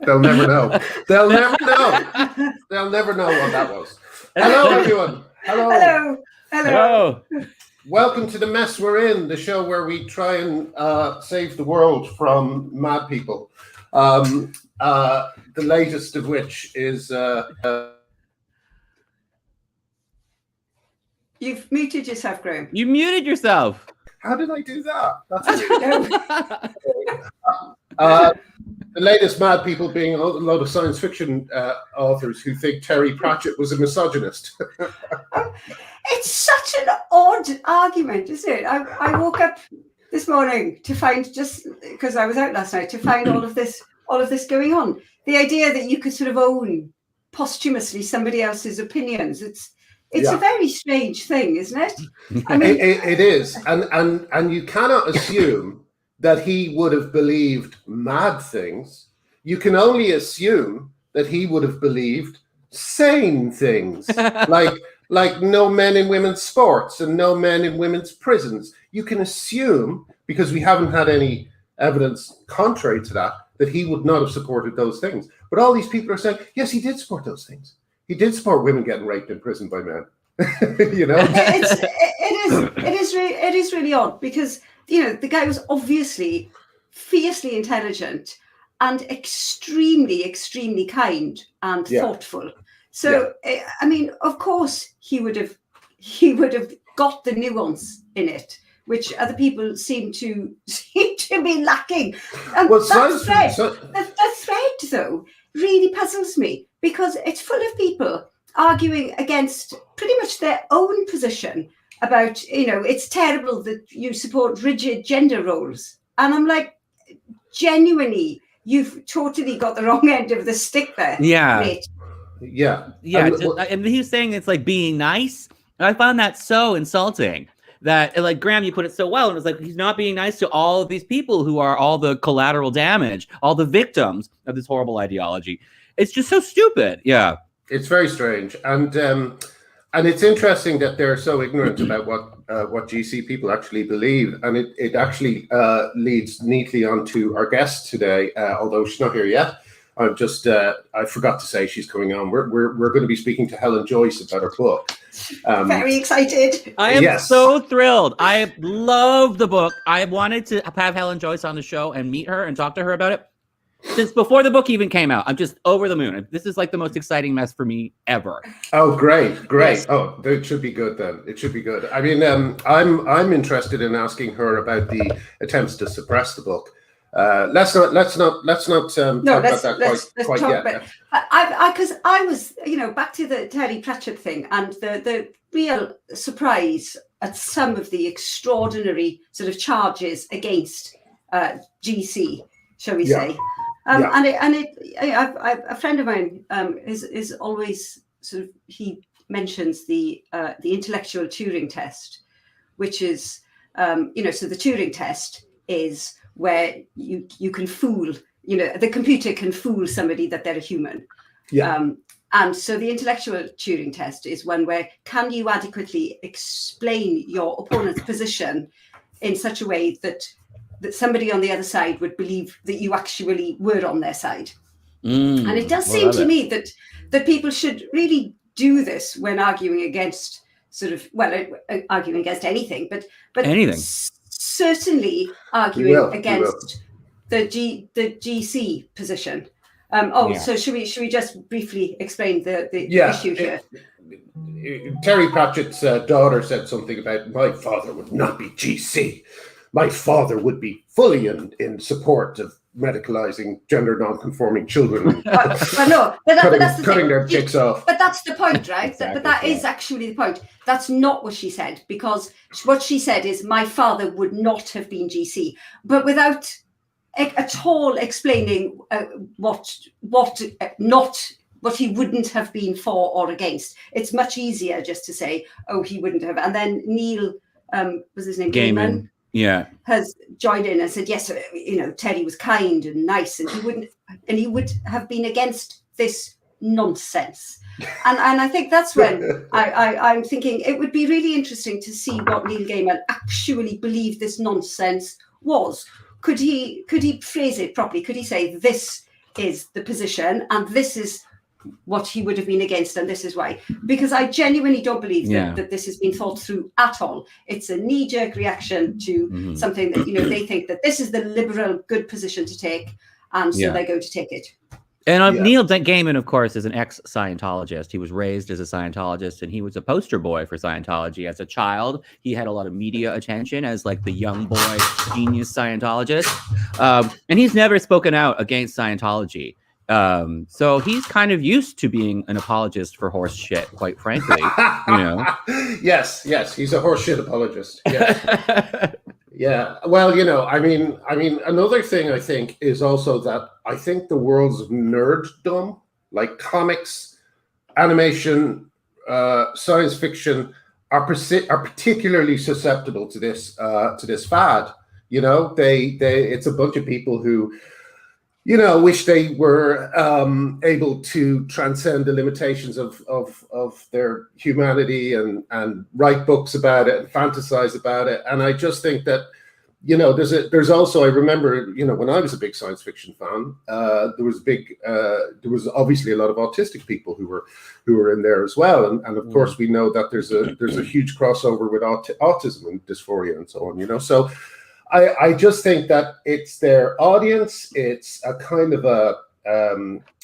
They'll never know. They'll never know. They'll never know what that was. Hello, everyone. Hello. Hello. Hello. Welcome to The Mess We're In, the show where we try and save the world from mad people. The latest of which is... You've muted yourself, Graham. You muted yourself. How did I do that? The latest mad people being a lot of science fiction authors who think Terry Pratchett was a misogynist. It's such an odd argument, isn't it? I woke up this morning to find, just because I was out last night, to find all of this going on. The idea that you could sort of own posthumously somebody else's opinions. It's a very strange thing, isn't it? I mean, it is, and you cannot assume that he would have believed mad things. You can only assume that he would have believed sane things, like no men in women's sports and no men in women's prisons. You can assume, because we haven't had any evidence contrary to that he would not have supported those things. But all these people are saying, yes, he did support those things. He did support women getting raped in prison by men. You know, it is really odd, because the guy was obviously fiercely intelligent and extremely, extremely kind and thoughtful. So I mean, of course, he would have got the nuance in it, which other people seem to be lacking. And well, the thread, though, really puzzles me, because it's full of people arguing against pretty much their own position about, it's terrible that you support rigid gender roles. And I'm like, genuinely, you've totally got the wrong end of the stick there. Yeah. Mate. Yeah. And he was saying it's like being nice. And I found that so insulting. That, like, Graham, you put it so well. And it was like, he's not being nice to all of these people who are all the collateral damage, all the victims of this horrible ideology. It's just so stupid. Yeah. It's very strange. And it's interesting that they're so ignorant about what GC people actually believe. And it actually leads neatly onto our guest today, although she's not here yet. I forgot to say she's coming on. We're going to be speaking to Helen Joyce about her book. Very excited. I am so thrilled. I love the book. I wanted to have Helen Joyce on the show and meet her and talk to her about it since before the book even came out. I'm just over the moon. This is like the most exciting mess for me ever. Oh, great. Yes. Oh, it should be good then. It should be good. I mean, I'm interested in asking her about the attempts to suppress the book. Let's not talk about that quite yet. Because I was, back to the Terry Pratchett thing, and the real surprise at some of the extraordinary sort of charges against GC, shall we say? And a friend of mine is always sort of, he mentions the intellectual Turing test, which is so the Turing test is where you can fool, the computer can fool somebody that they're a human. And so the intellectual Turing test is one where can you adequately explain your opponent's position in such a way that somebody on the other side would believe that you actually were on their side. And it does seem to me that people should really do this when arguing against arguing against anything, but anything. Certainly arguing against the GC position. So should we just briefly explain the issue here? Terry Pratchett's daughter said something about, my father would not be GC. My father would be fully in support of medicalizing gender non-conforming children. That's cutting their dicks off. But that's the point, right? Exactly, but that is actually the point. That's not what she said, because what she said is my father would not have been GC, but without at all explaining what he wouldn't have been for or against. It's much easier just to say, oh, he wouldn't have. And then Neil, was his name Gaiman? Has joined in and said, yes, Terry was kind and nice, and he would have been against this nonsense. And I think that's when I'm thinking it would be really interesting to see what Neil Gaiman actually believed this nonsense was. Could he phrase it properly? Could he say this is the position, and this is what he would have been against, and this is why. Because I genuinely don't believe that this has been thought through at all. It's a knee-jerk reaction to something that, they think that this is the liberal good position to take, and so they're going to take it. And Neil Gaiman, of course, is an ex-Scientologist. He was raised as a Scientologist, and he was a poster boy for Scientology. As a child, he had a lot of media attention as like the young boy genius Scientologist. And he's never spoken out against Scientology. So he's kind of used to being an apologist for horse shit, quite frankly. Yes, he's a horse shit apologist. Yes. Yeah. Well, I mean, another thing I think is also that I think the world's nerddom, like comics, animation, science fiction, are particularly susceptible to this fad. It's a bunch of people who, wish they were able to transcend the limitations of their humanity and write books about it and fantasize about it. And I just think that, there's also, I remember, when I was a big science fiction fan, there was obviously a lot of autistic people who were in there as well. And of course, we know that there's a huge crossover with autism and dysphoria and so on, so I just think that it's their audience. It's a kind of a,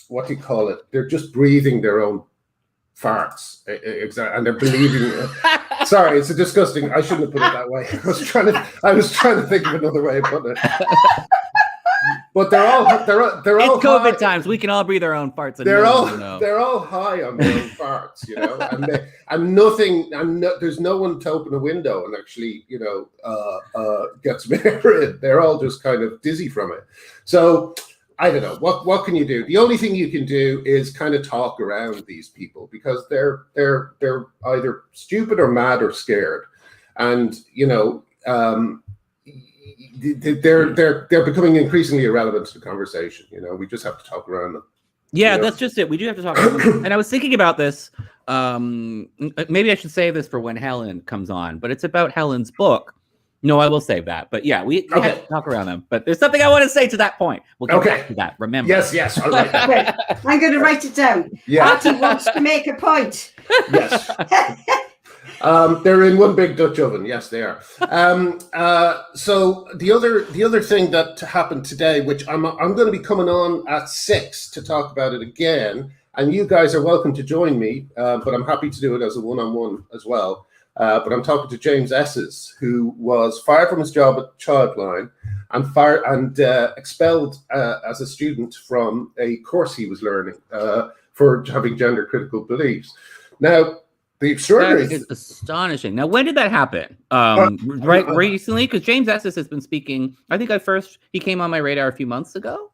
what do you call it? They're just breathing their own farts. And they're believing. Sorry, it's a disgusting. I shouldn't have put it that way. I was trying to think of another way of putting it. But they're all it's COVID times. We can all breathe our own farts. They're all high on their own farts, and there's no one to open a window and actually, get some air in. They're all just kind of dizzy from it. So I don't know. What can you do? The only thing you can do is kind of talk around these people, because they're either stupid or mad or scared, and they're becoming increasingly irrelevant to the conversation. We just have to talk around them. Yeah, that's just it. We do have to talk around them. And I was thinking about this. Maybe I should save this for when Helen comes on, but it's about Helen's book. No, I will save that. But yeah, we have to talk around them. But there's something I want to say to that point. We'll get back to that. Remember? Yes. All right. Okay. I'm going to write it down. Yeah. Artie wants to make a point. Yes. They're in one big Dutch oven. Yes, they are. So the other thing that happened today, which I'm going to be coming on at 6 to talk about it again, and you guys are welcome to join me, but I'm happy to do it as a one-on-one as well. But I'm talking to James Esses, who was fired from his job at Childline and expelled as a student from a course he was learning for having gender critical beliefs. Now, the extraordinary is astonishing. Now, when did that happen? Right recently? Because James Esses has been speaking. I think he came on my radar a few months ago.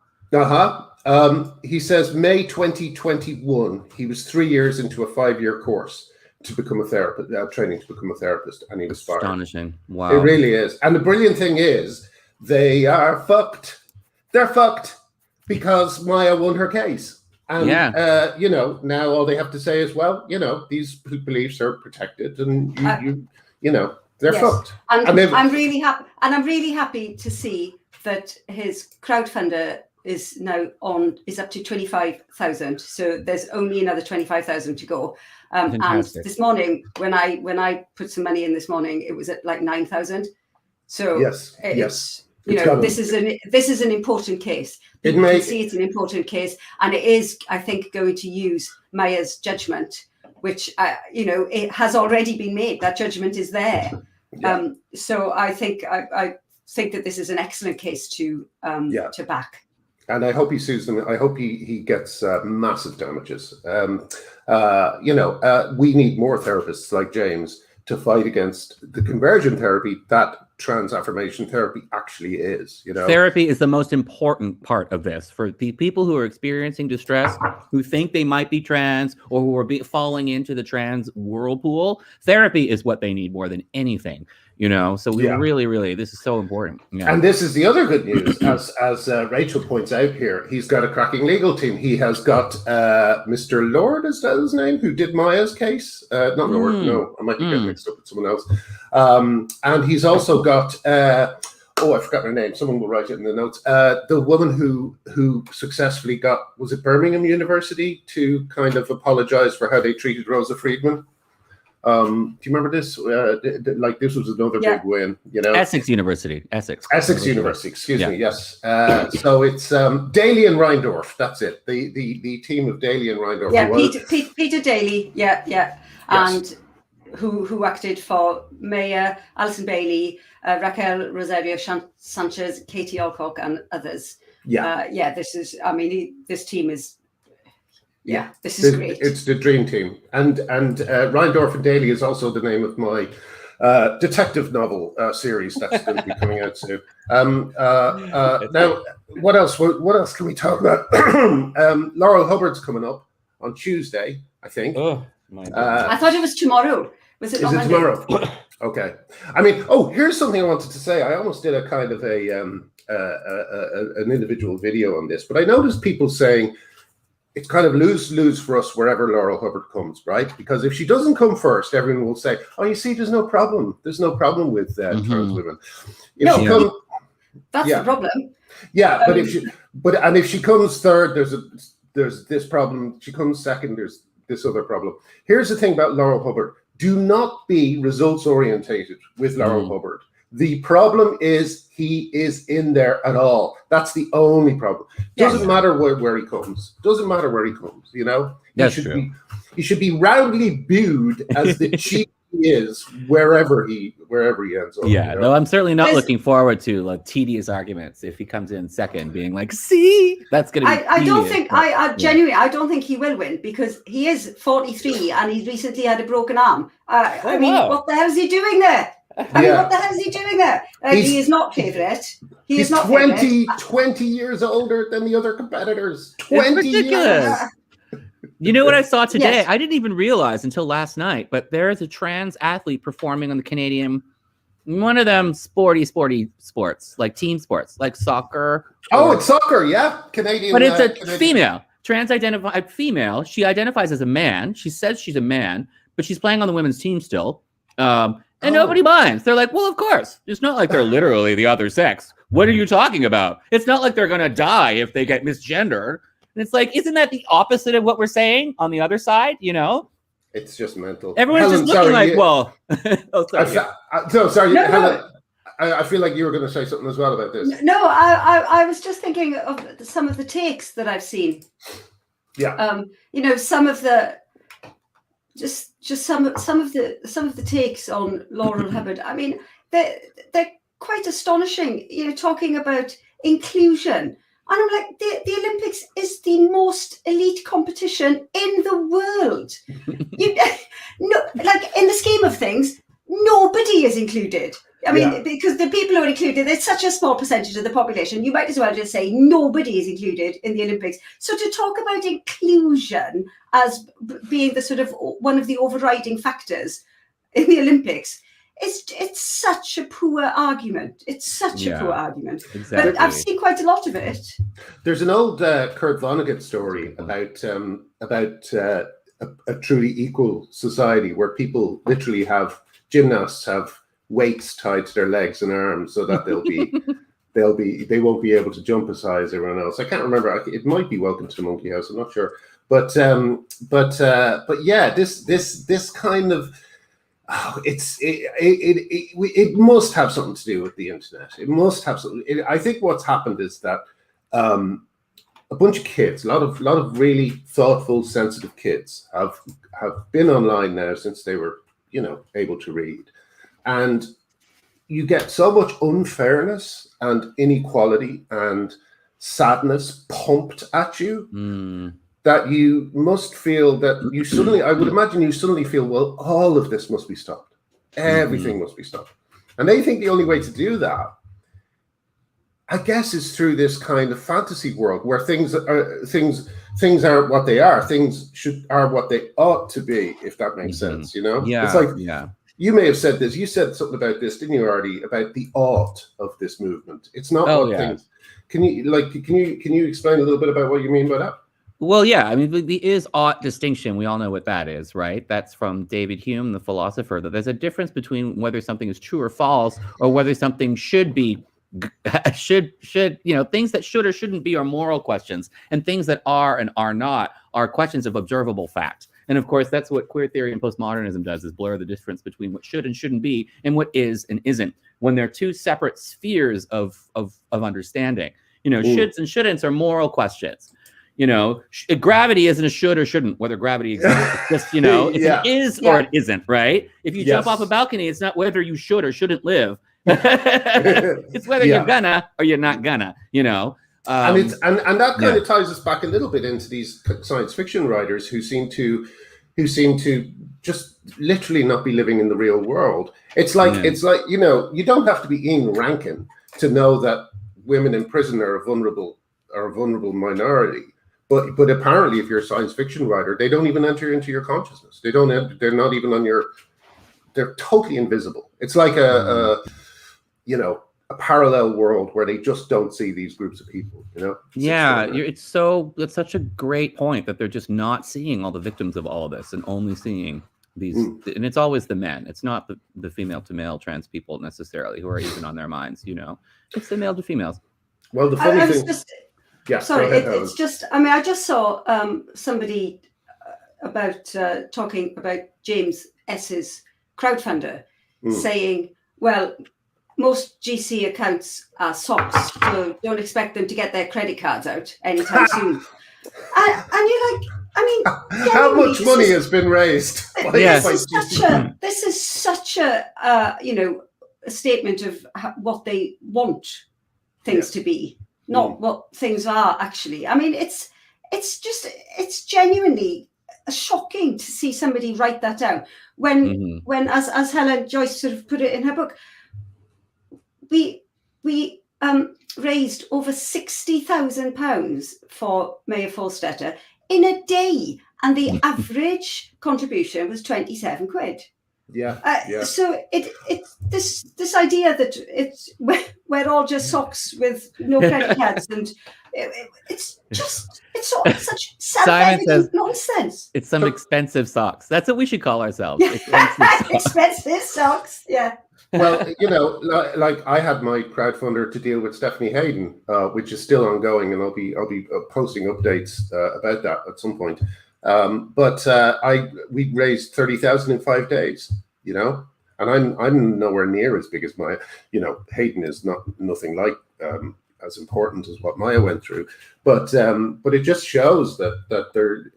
He says May 2021. He was 3 years into a 5-year course to become a therapist, training to become a therapist, and he was fired. Astonishing. Wow. It really is. And the brilliant thing is, they are fucked. They're fucked because Maya won her case. And, now all they have to say is, well, these beliefs are protected, and they're fucked. And I'm really happy. And I'm really happy to see that his crowdfunder is now up to 25,000. So there's only another 25,000 to go. And this morning, when I put some money in this morning, it was at like 9,000. So yes. This is an important case. You can see it's an important case, and it is, I think, going to use Maya's judgment, which it has already been made. That judgment is there. Yeah. So I think that this is an excellent case to back. And I hope he sues them. I hope he gets massive damages. We need more therapists like James to fight against the conversion therapy that trans affirmation therapy actually is. Therapy is the most important part of this for the people who are experiencing distress, who think they might be trans, or who are falling into the trans whirlpool. Therapy is what they need more than anything. So we really, this is so important. Yeah. And this is the other good news, as Rachel points out here. He's got a cracking legal team. He has got Mr. Lord, is that his name, who did Maya's case? Not Lord, no, I might be getting mixed up with someone else. And he's also got oh, I forgot her name. Someone will write it in the notes. The woman who successfully was it Birmingham University to kind of apologize for how they treated Rosa Friedman? Do you remember this? Like this was another big win, you know. Essex University. Essex University. Excuse me. Yes. So it's Daly and Reindorf. That's it. The team of Daly and Reindorf. Yeah, Peter Daly. Yeah. Yes. And who acted for Mayor, Alison Bailey, Raquel Rosario Sanchez, Katie Alcock, and others. Yeah. This is. I mean, this team is. Yeah, this is great. It's the dream team, and Reindorf and Daly is also the name of my detective novel series that's going to be coming out soon. Now, what else? What else can we talk about? Laurel Hubbard's coming up on Tuesday, I think. Oh my God. I thought it was tomorrow. Was it? Is it tomorrow? Okay. I mean, here's something I wanted to say. I almost did a kind of an individual video on this, but I noticed people saying it's kind of lose for us wherever Laurel Hubbard comes, right? Because if she doesn't come first, everyone will say, "Oh, you see, there's no problem. There's no problem with trans women." If she comes, that's the problem. Yeah, but if she comes third, there's this problem. She comes second, there's this other problem. Here's the thing about Laurel Hubbard: do not be results orientated with Laurel Hubbard. The problem is he is in there at all. That's the only problem. Doesn't matter where he comes. Doesn't matter where he comes. You know, he should be roundly booed as the chief he is wherever he ends up. Yeah, you know? no, I'm certainly not looking forward to like tedious arguments if he comes in second, being like, "See, that's going to be." I don't think I genuinely I don't think he will win because he is 43 and he's recently had a broken arm. I mean, what the hell is he doing there? I mean, what the hell is he doing there? He is not favourite. He's not 20 years older than the other competitors. 20 years. You know what I saw today? Yes. I didn't even realize until last night, but there is a trans athlete performing on the Canadian, one of them sporty sports, like team sports, like soccer. It's soccer, yeah. Canadian. But it's a female, trans-identified female. She identifies as a man. She says she's a man, but she's playing on the women's team still. And nobody minds. They're like, well, of course. It's not like they're literally the other sex. What are you talking about? It's not like they're going to die if they get misgendered. And it's like, isn't that the opposite of what we're saying on the other side? You know? It's just mental. Everyone's just looking like, well. Sorry. Helen, I feel like you were going to say something as well about this. No, I was just thinking of some of the takes that I've seen. Yeah. You know, some of the some of the takes on Laurel Hubbard. I mean, they're quite astonishing. You know, talking about inclusion, and I'm like, the Olympics is the most elite competition in the world. Like in the scheme of things, nobody is included. I mean, because the people who are included, it's such a small percentage of the population. You might as well just say nobody is included in the Olympics. So to talk about inclusion as being the sort of one of the overriding factors in the Olympics, it's such a poor argument. It's such a poor argument. Exactly. But I've seen quite a lot of it. There's an old Kurt Vonnegut story about a truly equal society where people literally gymnasts have weights tied to their legs and arms so that they won't be able to jump as high as everyone else. I can't remember. It might be Welcome to the Monkey House. I'm not sure. But yeah, this kind of it must have something to do with the internet. It must have something. I think what's happened is that a bunch of kids, a lot of really thoughtful, sensitive kids have been online now since they were able to read. And you get so much unfairness and inequality and sadness pumped at you that you must feel that you suddenly, I would imagine you suddenly feel, well, all of this must be stopped. Everything must be stopped. And they think the only way to do that, I guess, is through this kind of fantasy world where things aren't what they are. Things are what they ought to be, if that makes sense, Yeah. It's like, you may have said this. You said something about this, didn't you, Artie? About the ought of this movement. It's not things. Can you explain a little bit about what you mean by that? Well, yeah. I mean, the is ought distinction. We all know what that is, right? That's from David Hume, the philosopher. That there's a difference between whether something is true or false, or whether something should be should things that should or shouldn't be are moral questions, and things that are and are not are questions of observable fact. And of course, that's what queer theory and postmodernism does, is blur the difference between what should and shouldn't be and what is and isn't, when they're two separate spheres of understanding. Shoulds and shouldn'ts are moral questions. Gravity isn't a should or shouldn't, whether gravity exists. It's just, it's an is or it isn't, right? If you jump off a balcony, it's not whether you should or shouldn't live. It's whether you're gonna or you're not gonna, and that kind of ties us back a little bit into these science fiction writers who seem to just literally not be living in the real world. It's like you don't have to be Ian Rankin to know that women in prison are a vulnerable minority. But apparently, if you're a science fiction writer, they don't even enter into your consciousness. They're not even on your. They're totally invisible. It's like a parallel world where they just don't see these groups of people. It's such a great point that they're just not seeing all the victims of all of this and only seeing these. And it's always the men. It's not the female to male trans people necessarily who are even on their minds. It's the male to females. Well, the funny thing. Sorry, it's just. I just saw somebody talking about James Esses, crowdfunder, saying, well, most GC accounts are socks, so don't expect them to get their credit cards out anytime soon. And you're like, how much money has been raised? This is such a statement of what they want things to be, not what things are actually. It's genuinely shocking to see somebody write that down when as Helen Joyce sort of put it in her book, we raised over £60,000 for Mayor Forstetter in a day, and the average contribution was 27 quid. So this idea that we're all just socks with no credit cards, and it's such self-evident nonsense. It's some expensive socks. That's what we should call ourselves. Expensive socks. Yeah. Well, like I had my crowdfunder to deal with Stephanie Hayden, which is still ongoing, and I'll be posting updates about that at some point. We raised 30,000 in 5 days, and I'm nowhere near as big as my, Hayden is nothing like as important as what Maya went through, but it just shows that they're,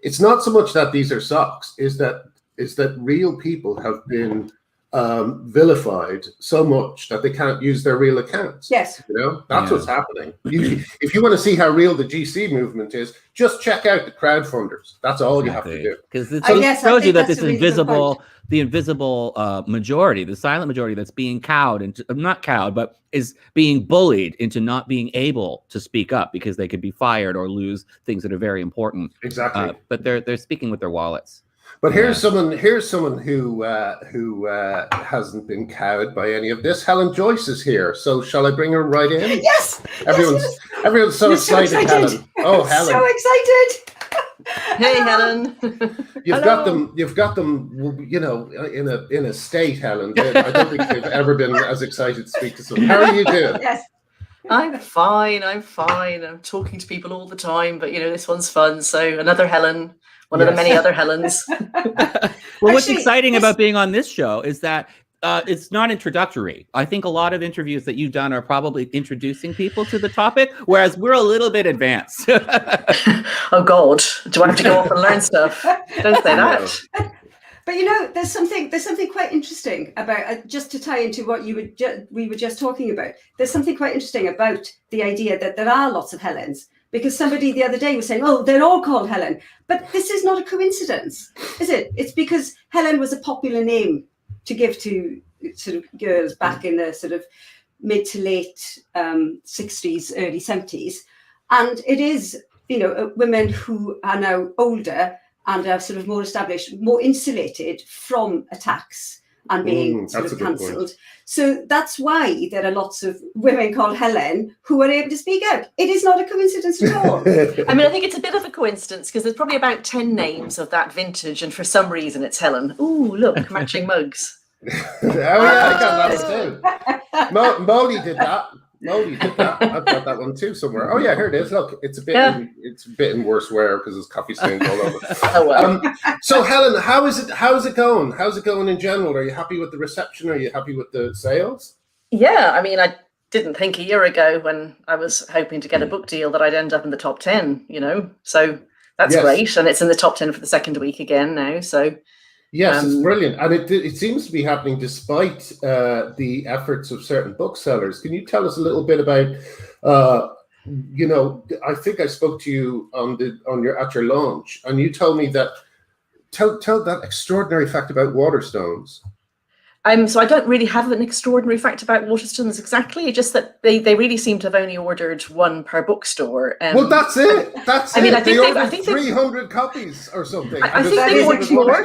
it's not so much that these are socks, is that real people have been vilified so much that they can't use their real accounts. Yes. That's what's happening. If you want to see how real the GC movement is, just check out the crowdfunders. That's all you have to do. Because it shows you that this invisible, the invisible majority, the silent majority that's being cowed into, not cowed, but is being bullied into not being able to speak up because they could be fired or lose things that are very important. Exactly. But they're speaking with their wallets. But here's someone who hasn't been cowed by any of this. Helen Joyce is here, so shall I bring her right in? Yes. Everyone's so excited, Helen. Oh, Helen! So excited. Hey, Helen. You've got them. In a state, Helen. I don't think they've ever been as excited to speak to someone. How are you doing? Yes. I'm fine. I'm talking to people all the time, but this one's fun. So another Helen. One of the many other Helens. Well, what's exciting about being on this show is that it's not introductory. I think a lot of interviews that you've done are probably introducing people to the topic, whereas we're a little bit advanced. Oh, God. Do I have to go off and learn stuff? Don't say that. But there's something quite interesting about just to tie into what we were just talking about. There's something quite interesting about the idea that there are lots of Helens. Because somebody the other day was saying, oh, they're all called Helen. But this is not a coincidence, is it? It's because Helen was a popular name to give to sort of girls back in the sort of mid to late 60s, early 70s. And it is, women who are now older and are sort of more established, more insulated from attacks and being sort of cancelled. So that's why there are lots of women called Helen who are able to speak out. It is not a coincidence at all. I think it's a bit of a coincidence because there's probably about 10 names of that vintage, and for some reason it's Helen. Ooh, look, matching mugs. Oh yeah, I got that one too. Molly did that. I've got that one too somewhere. Oh yeah, here it is. Look, it's a bit in worse wear because there's coffee stains all over. Oh, well. So Helen, how's it going? How's it going in general? Are you happy with the reception? Are you happy with the sales? Yeah, I mean, I didn't think a year ago when I was hoping to get a book deal that I'd end up in the top 10, so that's great. And it's in the top 10 for the second week again now. So yes, it's brilliant. And it seems to be happening despite the efforts of certain booksellers. Can you tell us a little bit about, I think I spoke to you at your launch, and you told me that, tell that extraordinary fact about Waterstones. So I don't really have an extraordinary fact about Waterstones exactly, just that they really seem to have only ordered one per bookstore. Well, that's it. I mean, I think 300 copies or something. I think they ordered more.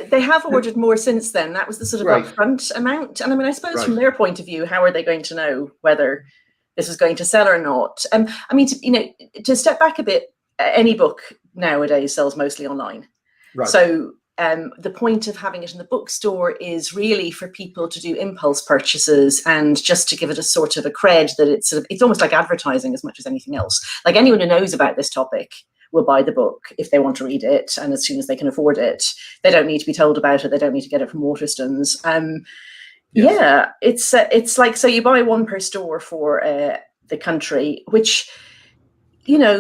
They have ordered more since then. That was the sort of upfront amount. And I mean, I suppose from their point of view, how are they going to know whether this is going to sell or not? I mean, to step back a bit, any book nowadays sells mostly online. Right. So the point of having it in the bookstore is really for people to do impulse purchases and just to give it a sort of a cred that it's almost like advertising as much as anything else. Like anyone who knows about this topic will buy the book if they want to read it, and as soon as they can afford it. They don't need to be told about it. They don't need to get it from Waterstones. Yeah, it's like, so you buy one per store for the country, which,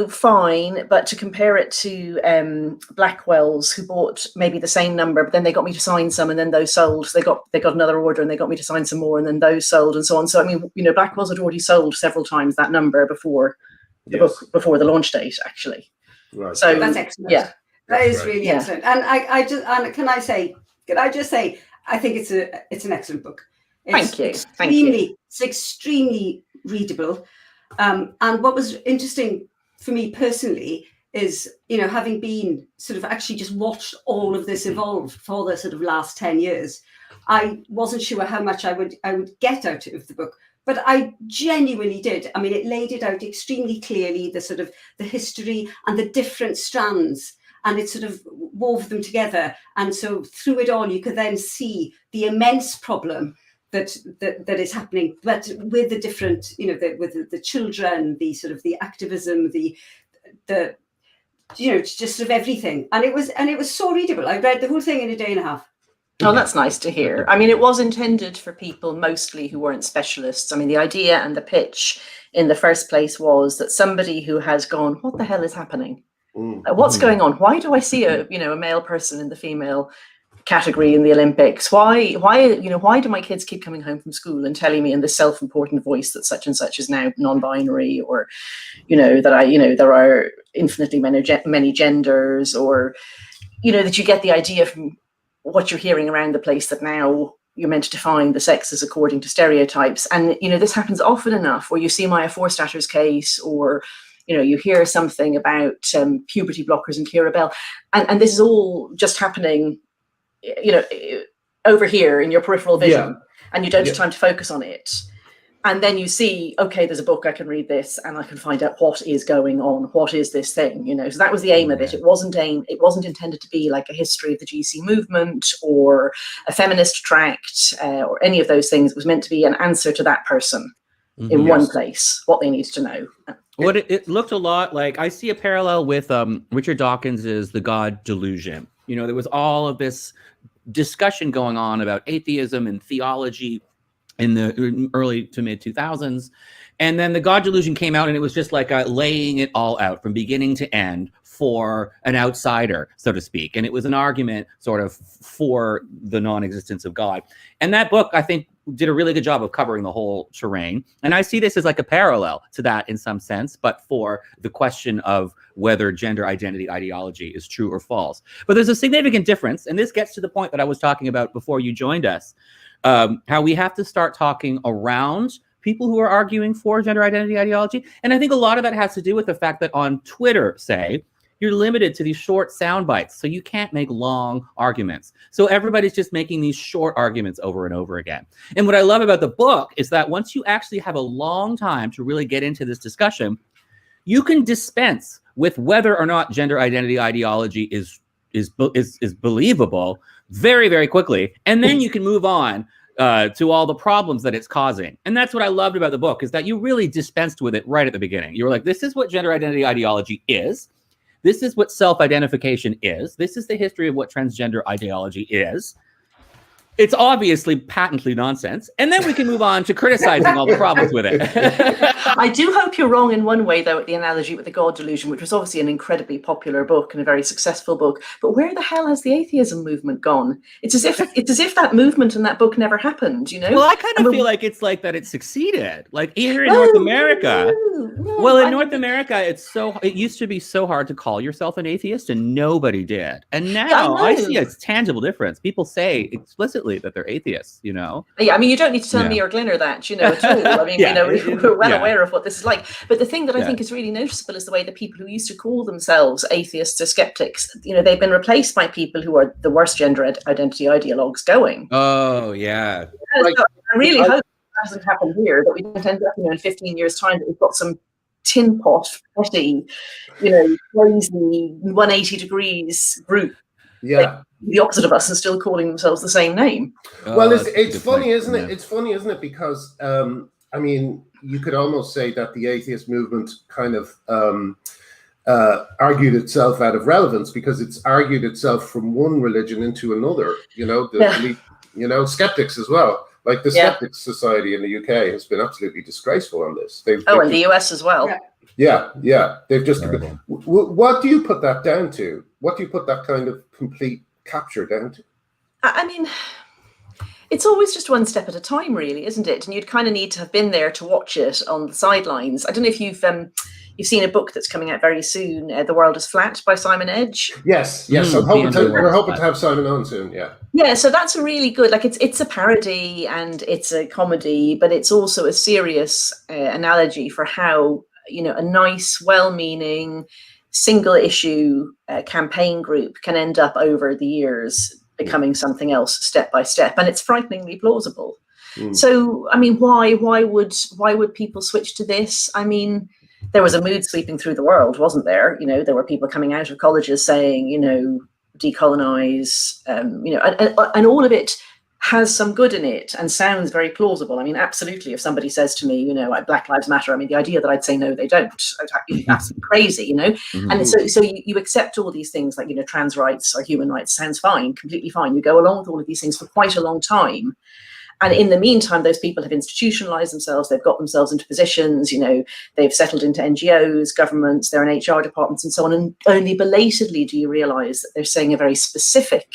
fine, but to compare it to Blackwell's, who bought maybe the same number, but then they got me to sign some, and then those sold. So they got another order, and they got me to sign some more, and then those sold, and so on. So I mean, Blackwell's had already sold several times that number before the book, before the launch date, actually. Right. So that's excellent. Yeah, that is really excellent. And can I just say, I think it's an excellent book. Thank you. It's extremely readable. And what was interesting for me personally is, having been sort of actually just watched all of this evolve for the sort of last 10 years, I wasn't sure how much I would get out of the book, but I genuinely did. I mean, it laid it out extremely clearly, the sort of the history and the different strands, and it sort of wove them together. And so through it all, you could then see the immense problem that is happening, but with the different, with the children, the sort of the activism, the just sort of everything, and it was so readable. I read the whole thing in a day and a half. Oh, that's nice to hear. I mean, it was intended for people mostly who weren't specialists. I mean, the idea and the pitch in the first place was that somebody who has gone, what the hell is happening? What's going on? Why do I see a male person in the female category in the Olympics? Why do my kids keep coming home from school and telling me in this self-important voice that such and such is now non-binary, or that there are infinitely many genders, or that you get the idea from what you're hearing around the place that now you're meant to define the sexes according to stereotypes. And this happens often enough where you see Maya Forstatter's case, or you hear something about puberty blockers and Keira Bell, and this is all just happening over here in your peripheral vision, and you don't have time to focus on it. And then you see, okay, there's a book, I can read this, and I can find out what is going on. What is this thing? So that was the aim of it. It wasn't intended to be like a history of the GC movement or a feminist tract or any of those things. It was meant to be an answer to that person in one place, what they needed to know. What it looked a lot like, I see a parallel with Richard Dawkins's The God Delusion. There was all of this discussion going on about atheism and theology in the early to mid 2000s. And then The God Delusion came out, and it was just like laying it all out from beginning to end for an outsider, so to speak. And it was an argument sort of for the non-existence of God. And that book, I think, did a really good job of covering the whole terrain. And I see this as like a parallel to that in some sense, but for the question of whether gender identity ideology is true or false. But there's a significant difference, and this gets to the point that I was talking about before you joined us, how we have to start talking around people who are arguing for gender identity ideology. And I think a lot of that has to do with the fact that on Twitter, say, you're limited to these short sound bites, so you can't make long arguments. So everybody's just making these short arguments over and over again. And what I love about the book is that once you actually have a long time to really get into this discussion, you can dispense with whether or not gender identity ideology is is believable very, very quickly, and then you can move on to all the problems that it's causing. And that's what I loved about the book, is that you really dispensed with it right at the beginning. You were like, this is what gender identity ideology is. This is what self-identification is. This is the history of what transgender ideology is. It's obviously patently nonsense. And then we can move on to criticizing all the problems with it. I do hope you're wrong in one way, though, at the analogy with the God delusion, which was obviously an incredibly popular book and a very successful book. But where the hell has the atheism movement gone? It's as if that movement and that book never happened, you know? Well, I kind of feel like it's like that it succeeded. Like here in North America. Well, in North America, it used to be so hard to call yourself an atheist, and nobody did. And now I see a tangible difference. People say explicitly that they're atheists, you know? Yeah, I mean, you don't need to tell me or Glinner that, you know, at all. I mean, you know, we're well aware of what this is like. But the thing that I think is really noticeable is the way that people who used to call themselves atheists or skeptics, you know, they've been replaced by people who are the worst gender identity ideologues going. Oh, yeah. So I really hope that doesn't happen here, that we don't end up, you know, in 15 years' time that we've got some tin pot, potty, you know, crazy 180 degrees group. Yeah. Like, the opposite of us and still calling themselves the same name. Well, it's funny, isn't it? It's funny, isn't it? Because I mean, you could almost say that the atheist movement kind of argued itself out of relevance, because it's argued itself from one religion into another. You know, you know, skeptics as well. Like the Skeptics Society in the UK has been absolutely disgraceful on this. In the US as well. Yeah. They've just. What do you put that down to? What do you put that kind of complete capture down to? I mean, it's always just one step at a time, really, isn't it? And you'd kind of need to have been there to watch it on the sidelines. I don't know if you've seen a book that's coming out very soon, The World is Flat by Simon Edge. Yes. We're hoping to have Simon on soon. Yeah, so that's a really good, like, it's a parody and it's a comedy, but it's also a serious analogy for how, you know, a nice, well-meaning, single issue campaign group can end up over the years becoming something else step by step, and it's frighteningly plausible. So I mean, why would people switch to this? I mean, there was a mood sweeping through the world, wasn't there? You know, there were people coming out of colleges saying, you know, decolonize, you know, and all of it has some good in it and sounds very plausible. I mean, absolutely. If somebody says to me, you know, like, Black Lives Matter, I mean, the idea that I'd say no, they don't, that's crazy, you know. And so you accept all these things, like, you know, trans rights or human rights sounds fine, completely fine. You go along with all of these things for quite a long time. And in the meantime, those people have institutionalized themselves. They've got themselves into positions, you know, they've settled into NGOs, governments, they're in HR departments and so on. And only belatedly do you realize that they're saying a very specific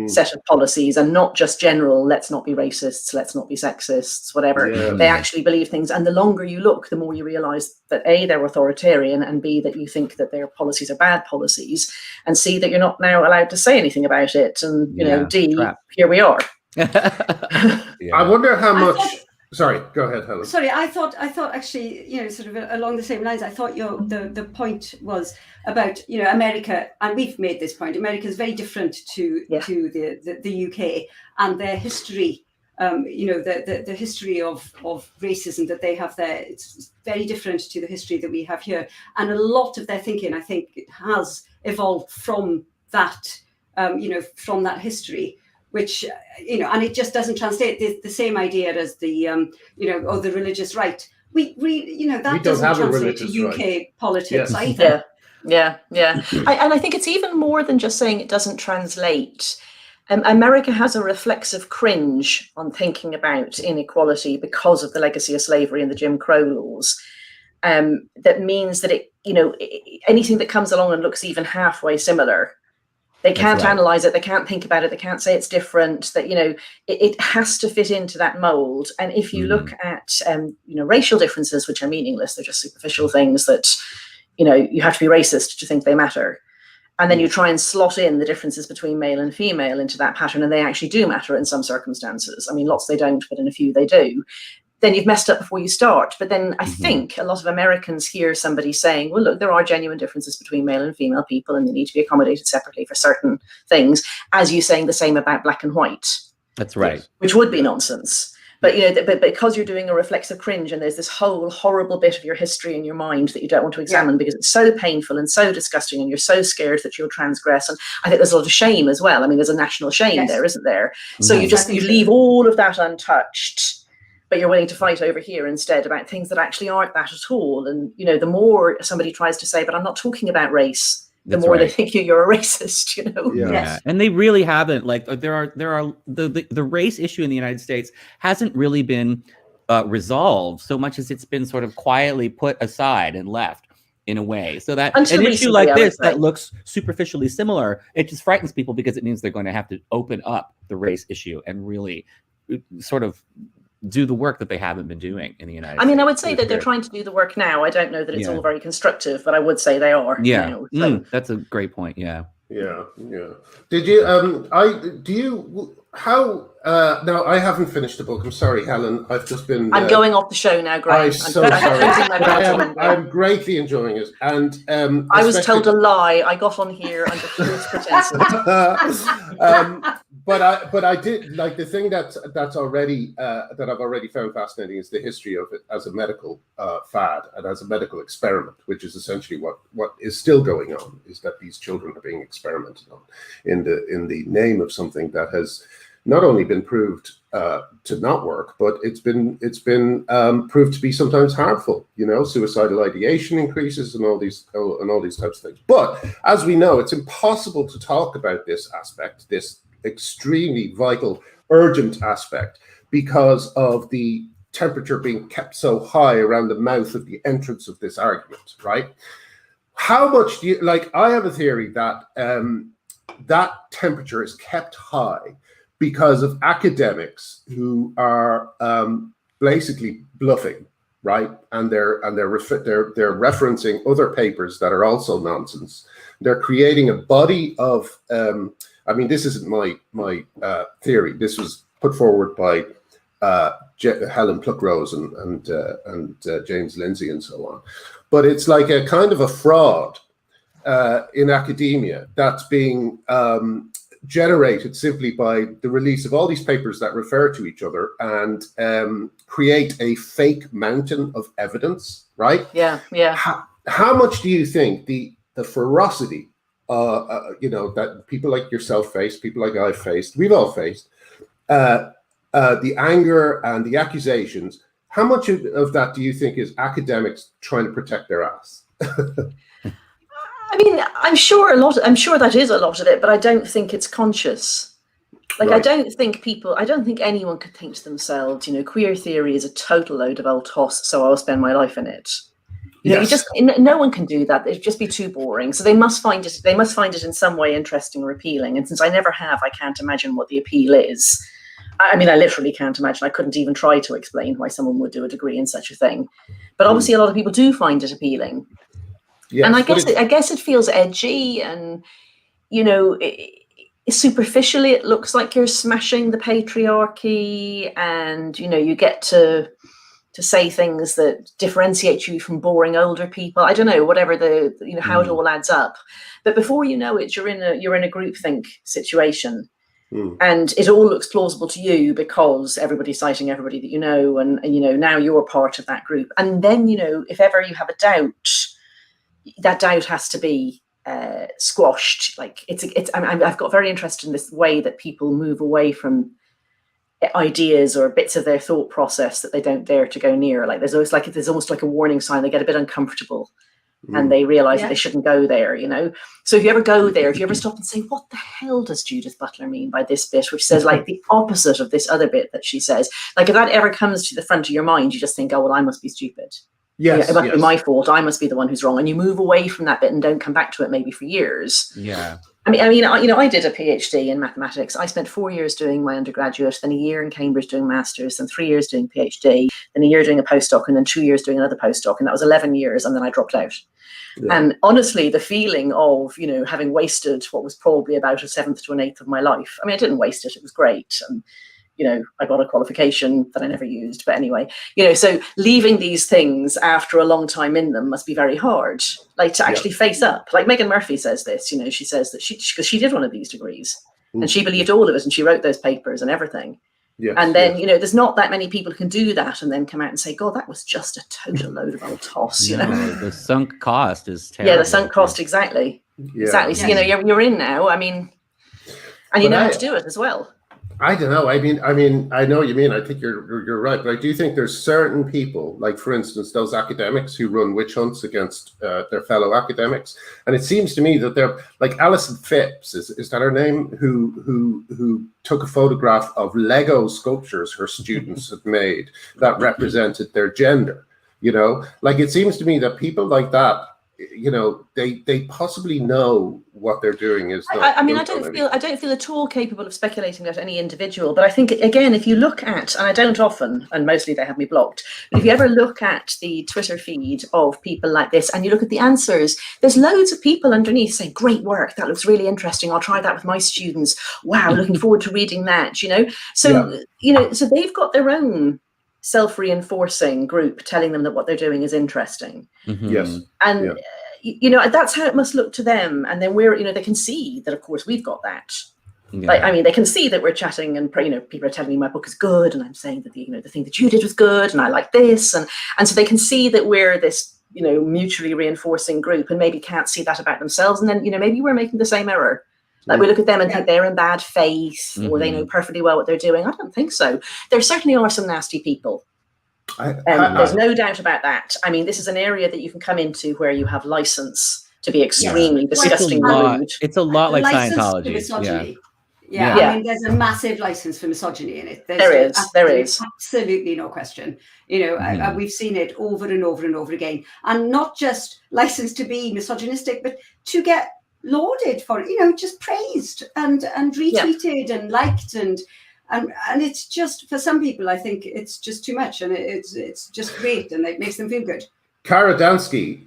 set of policies, and not just general, let's not be racists, let's not be sexists, whatever. They actually believe things. And the longer you look, the more you realize that A, they're authoritarian, and B, that you think that their policies are bad policies, and C, that you're not now allowed to say anything about it. And, you know, D, here we are. I wonder how much. Sorry, go ahead, Helen. Sorry, I thought actually, you know, sort of along the same lines. I thought the point was about, you know, America, and we've made this point. America is very different to the UK, and their history. You know, the history of racism that they have there. It's very different to the history that we have here, and a lot of their thinking, I think, has evolved from that. You know, from that history. Which, you know, and it just doesn't translate the same idea as the, you know, or the religious right. We you know, that doesn't translate to UK politics either. Yeah. And I think it's even more than just saying it doesn't translate. America has a reflexive cringe on thinking about inequality because of the legacy of slavery and the Jim Crow laws. That means that it, you know, anything that comes along and looks even halfway similar, they can't analyze it. They can't think about it. They can't say it's different. That, you know, it has to fit into that mold. And if you look at, you know, racial differences, which are meaningless, they're just superficial things that, you know, you have to be racist to think they matter. And then you try and slot in the differences between male and female into that pattern, and they actually do matter in some circumstances. I mean, lots they don't, but in a few they do. Then you've messed up before you start. But then I think a lot of Americans hear somebody saying, well, look, there are genuine differences between male and female people, and they need to be accommodated separately for certain things, as you saying the same about black and white. That's right. Which would be nonsense. But but because you're doing a reflexive cringe, and there's this whole horrible bit of your history in your mind that you don't want to examine because it's so painful and so disgusting, and you're so scared that you'll transgress. And I think there's a lot of shame as well. I mean, there's a national shame there, isn't there? So you leave all of that untouched, but you're willing to fight over here instead about things that actually aren't that at all. And the more somebody tries to say, but I'm not talking about race, the more they think you're a racist, And they really haven't. Like there are the race issue in the United States hasn't really been resolved so much as it's been sort of quietly put aside and left in a way. So that an issue like this that looks superficially similar, it just frightens people because it means they're going to have to open up the race issue and really sort of do the work that they haven't been doing in the United States. I mean, I would say that they're trying to do the work now. I don't know that it's all very constructive, but I would say they are. Yeah, that's a great point. Yeah. Did you? How? No, I haven't finished the book. I'm sorry, Helen. I've just been. I'm going off the show now, Graham. I'm so sorry. I'm greatly enjoying it, and I was told a lie. I got on here under false pretenses. But I did like the thing that's already that I've already found fascinating is the history of it as a medical fad and as a medical experiment, which is essentially what is still going on, is that these children are being experimented on in the name of something that has not only been proved to not work, but it's been proved to be sometimes harmful. Suicidal ideation increases and all these types of things. But as we know, it's impossible to talk about this aspect, this extremely vital, urgent aspect, because of the temperature being kept so high around the mouth of the entrance of this argument, right? How much do you like? I have a theory that that temperature is kept high because of academics who are basically bluffing, right? And they're referencing other papers that are also nonsense. They're creating a body of I mean, this isn't my theory. This was put forward by Helen Pluckrose and James Lindsay and so on. But it's like a kind of a fraud in academia that's being generated simply by the release of all these papers that refer to each other and create a fake mountain of evidence, right? Yeah. How much do you think the ferocity that people like yourself faced, people like I've faced, we've all faced, the anger and the accusations, how much of that do you think is academics trying to protect their ass? I mean, I'm sure that is a lot of it, but I don't think it's conscious. Like, right. I don't think anyone could think to themselves, queer theory is a total load of old toss, so I'll spend my life in it. No one can do that. It'd just be too boring. So they must find it in some way interesting or appealing. And since I never have, I can't imagine what the appeal is. I mean, I literally can't imagine. I couldn't even try to explain why someone would do a degree in such a thing. But obviously, a lot of people do find it appealing. Yes, and I guess it feels edgy, and superficially, it looks like you're smashing the patriarchy, and you get to say things that differentiate you from boring older people. I don't know, whatever how it all adds up. But before you know it, you're in a groupthink situation, and it all looks plausible to you because everybody's citing everybody that you know, and now you're part of that group. And then if ever you have a doubt, that doubt has to be squashed. Like I've got very interested in this way that people move away from ideas or bits of their thought process that they don't dare to go near. Like there's almost like a warning sign. They get a bit uncomfortable and they realize that they shouldn't go there, So if you ever go there, if you ever stop and say, what the hell does Judith Butler mean by this bit, which says like the opposite of this other bit that she says, like if that ever comes to the front of your mind, you just think, oh, well, I must be stupid. Yes, it must be my fault. I must be the one who's wrong. And you move away from that bit and don't come back to it maybe for years. Yeah. I did a PhD in mathematics. I spent 4 years doing my undergraduate, then a year in Cambridge doing masters, then 3 years doing PhD, then a year doing a postdoc, and then 2 years doing another postdoc. And that was 11 years. And then I dropped out. Yeah. And honestly, the feeling of, having wasted what was probably about a seventh to an eighth of my life. I mean, I didn't waste it. It was great. And I got a qualification that I never used. But anyway, so leaving these things after a long time in them must be very hard, like to actually face up. Like Megan Murphy says this, she says that because she did one of these degrees and she believed all of it and she wrote those papers and everything. Yes, and then, yes. you know, there's not that many people who can do that and then come out and say, God, that was just a total load of old toss, you know? No, the sunk cost is terrible. Yeah, the sunk cost, exactly. Yeah. Exactly. So, you know, you're in now, I mean, and you But know how to do it as well. I don't know. I mean, I know what you mean. I think you're right, but I do think there's certain people, like for instance, those academics who run witch hunts against their fellow academics, and it seems to me that they're like Alison Phipps, is that her name? Who took a photograph of Lego sculptures her students had made that represented their gender. You know, like it seems to me that people like that, you know, they possibly know what they're doing is not. I mean, I don't feel at all capable of speculating about any individual, but I think, again, if you look at, and I don't often, and mostly they have me blocked, but if you ever look at the Twitter feed of people like this and you look at the answers, there's loads of people underneath saying, great work, that looks really interesting, I'll try that with my students, wow, looking forward to reading that, you know? So, you know, so they've got their own self-reinforcing group telling them that what they're doing is interesting. Yes. And you know, that's how it must look to them. And then we're, you know, they can see that, of course, we've got that. Like, I mean, they can see that we're chatting and, you know, people are telling me my book is good, and I'm saying that the thing that you did was good, and I like this, and so they can see that we're this, you know, mutually reinforcing group, and maybe can't see that about themselves, and then, you know, maybe we're making the same error. Like we look at them and think they're in bad faith, or they know perfectly well what they're doing. I don't think so. There certainly are some nasty people. There's no doubt about that. I mean, this is an area that you can come into where you have license to be extremely disgusting rude. It's a lot like License Scientology. for misogyny. Yeah. I mean, there's a massive license for misogyny in it. There is absolutely no question. You know, we've seen it over and over and over again, and not just license to be misogynistic, but to get lauded for it, you know, just praised and retweeted and liked and it's just, for some people, I think it's just too much, and it's just great, and it makes them feel good. Kara Dansky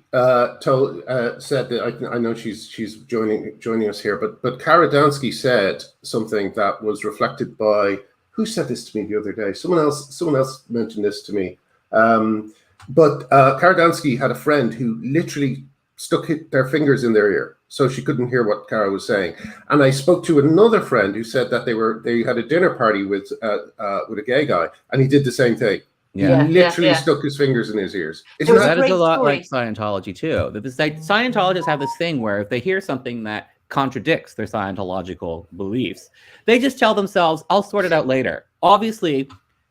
said that I know she's joining us here, but Kara Dansky said something that was reflected by, who said this to me the other day? Someone else mentioned this to me. But Kara Dansky had a friend who literally stuck their fingers in their ear, so she couldn't hear what Cara was saying. And I spoke to another friend who said that they had a dinner party with a gay guy, and he did the same thing. He literally stuck his fingers in his ears. That is a lot like Scientology too. Scientologists have this thing where if they hear something that contradicts their Scientological beliefs, they just tell themselves, "I'll sort it out later." Obviously,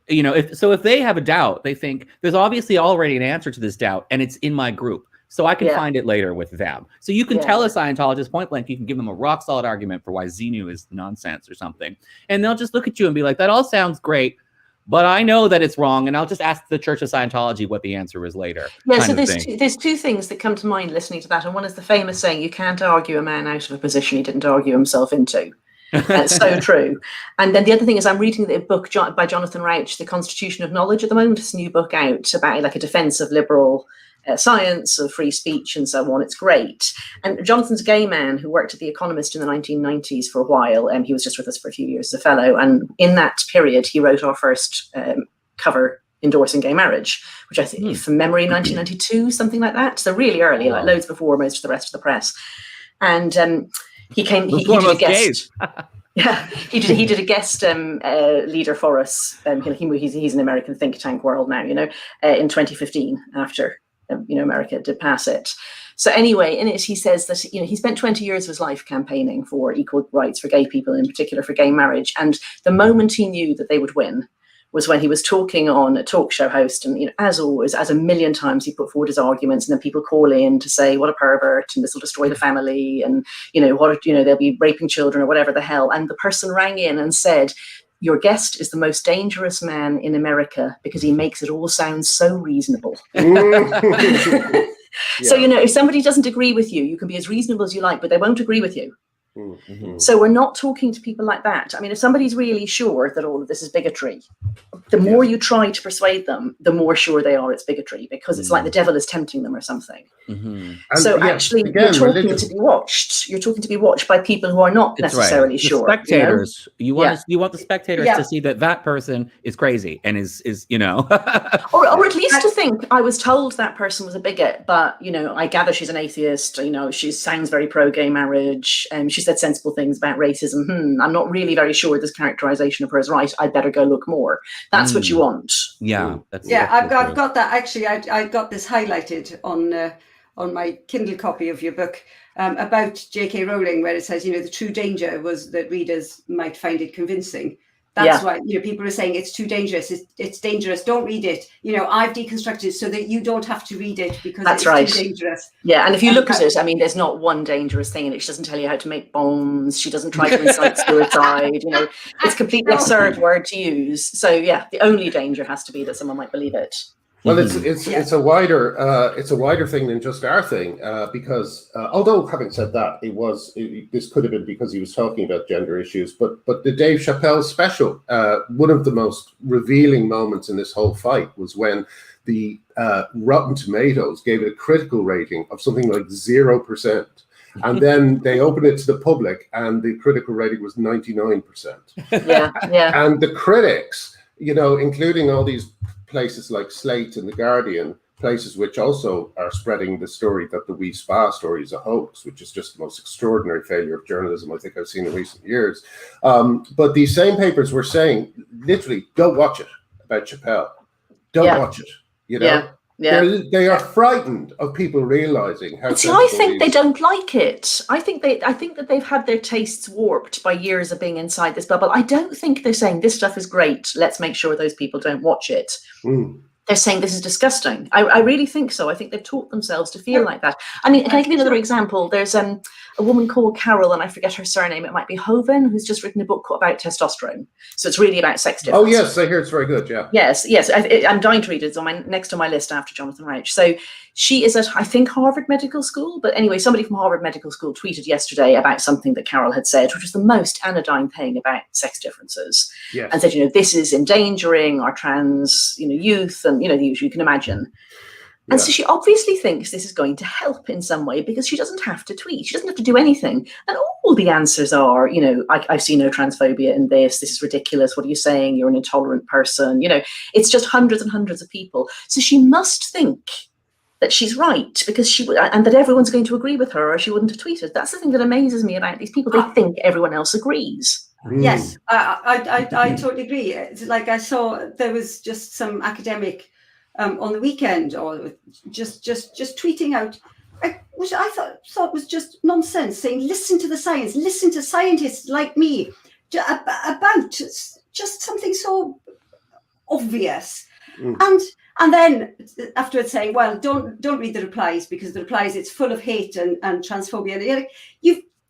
you know, if they have a doubt, they think there's obviously already an answer to this doubt, and it's in my group. So I can find it later with them. So you can tell a Scientologist point blank, you can give them a rock solid argument for why Xenu is nonsense or something. And they'll just look at you and be like, that all sounds great, but I know that it's wrong. And I'll just ask the Church of Scientology what the answer is later. Yeah, so there's two things that come to mind listening to that. And one is the famous saying, you can't argue a man out of a position he didn't argue himself into. That's so true. And then the other thing is I'm reading the book by Jonathan Rauch, The Constitution of Knowledge at the moment. It's a new book out about like a defense of liberal science, of free speech and so on. It's great. And Jonathan's Gaiman, who worked at The Economist in the 1990s for a while, and he was just with us for a few years as a fellow. And in that period, he wrote our first cover endorsing gay marriage, which I think, from memory, 1992, something like that. So really early, like loads before most of the rest of the press. And he did a guest. Yeah, he did a guest leader for us. He's an American think tank world now, you know, in 2015 after. America did pass it. So anyway, in it, he says that, you know, he spent 20 years of his life campaigning for equal rights for gay people, in particular for gay marriage. And the moment he knew that they would win was when he was talking on a talk show host. And, you know, as always, as a million times, he put forward his arguments, and then people call in to say, what a pervert, and this will destroy the family. And, they'll be raping children or whatever the hell. And the person rang in and said, your guest is the most dangerous man in America because he makes it all sound so reasonable. So, you know, if somebody doesn't agree with you, you can be as reasonable as you like, but they won't agree with you. Mm-hmm. So we're not talking to people like that. I mean, if somebody's really sure that all of this is bigotry, the more you try to persuade them, the more sure they are it's bigotry, because it's like the devil is tempting them or something. Mm-hmm. So actually, you're talking to be watched. You're talking to be watched by people who are not necessarily sure. Spectators. You want the spectators to see that person is crazy and is or at least to think, I was told that person was a bigot, but, you know, I gather she's an atheist. You know, she sounds very pro-gay marriage, and she's she said sensible things about racism. I'm not really very sure this characterization of her is right. I'd better go look more. That's what you want. Yeah, I've got that. Actually, I got this highlighted on my Kindle copy of your book about J.K. Rowling, where it says, the true danger was that readers might find it convincing. That's why, people are saying it's too dangerous. It's dangerous. Don't read it. I've deconstructed it so that you don't have to read it because it's too dangerous. Yeah, and if you look at it, I mean, there's not one dangerous thing in it. She doesn't tell you how to make bombs. She doesn't try to incite suicide. It's completely absurd word to use. So yeah, the only danger has to be that someone might believe it. Well, it's a wider thing than just our thing, because although having said that, this could have been because he was talking about gender issues, but the Dave Chappelle special, one of the most revealing moments in this whole fight was when the Rotten Tomatoes gave it a critical rating of something like 0%, and then they opened it to the public, and the critical rating was 99%. Yeah. And the critics, including all these places like Slate and The Guardian, places which also are spreading the story that the Wee Spa story is a hoax, which is just the most extraordinary failure of journalism I think I've seen in recent years. But these same papers were saying, literally, don't watch it about Chappelle. Don't watch it, They are frightened of people realizing how. See, I think they don't like it. I think that they've had their tastes warped by years of being inside this bubble. I don't think they're saying this stuff is great. Let's make sure those people don't watch it. They're saying this is disgusting. I really think so. I think they've taught themselves to feel like that. I mean, can I give you another example? There's a woman called Carole, and I forget her surname. It might be Hooven, who's just written a book about testosterone. So it's really about sex difference. Oh yes, I hear it's very good. Yeah. Yes. I'm dying to read it. It's on next on my list after Jonathan Rauch. So she is at, I think, Harvard Medical School. But anyway, somebody from Harvard Medical School tweeted yesterday about something that Carole had said, which was the most anodyne thing about sex differences. Yes. And said, this is endangering our trans, youth, and the usual you can imagine. And so she obviously thinks this is going to help in some way because she doesn't have to tweet. She doesn't have to do anything. And all the answers are, I see no transphobia in this. This is ridiculous. What are you saying? You're an intolerant person. It's just hundreds and hundreds of people. So she must think that she's right because and that everyone's going to agree with her or she wouldn't have tweeted. That's the thing that amazes me about these people. They think everyone else agrees. Yes, I totally agree. It's like I saw there was just some academic on the weekend, or just tweeting out, which I thought was just nonsense, saying, listen to the science, listen to scientists like me about just something so obvious. And then afterwards saying, well, don't read the replies because the replies, it's full of hate and transphobia.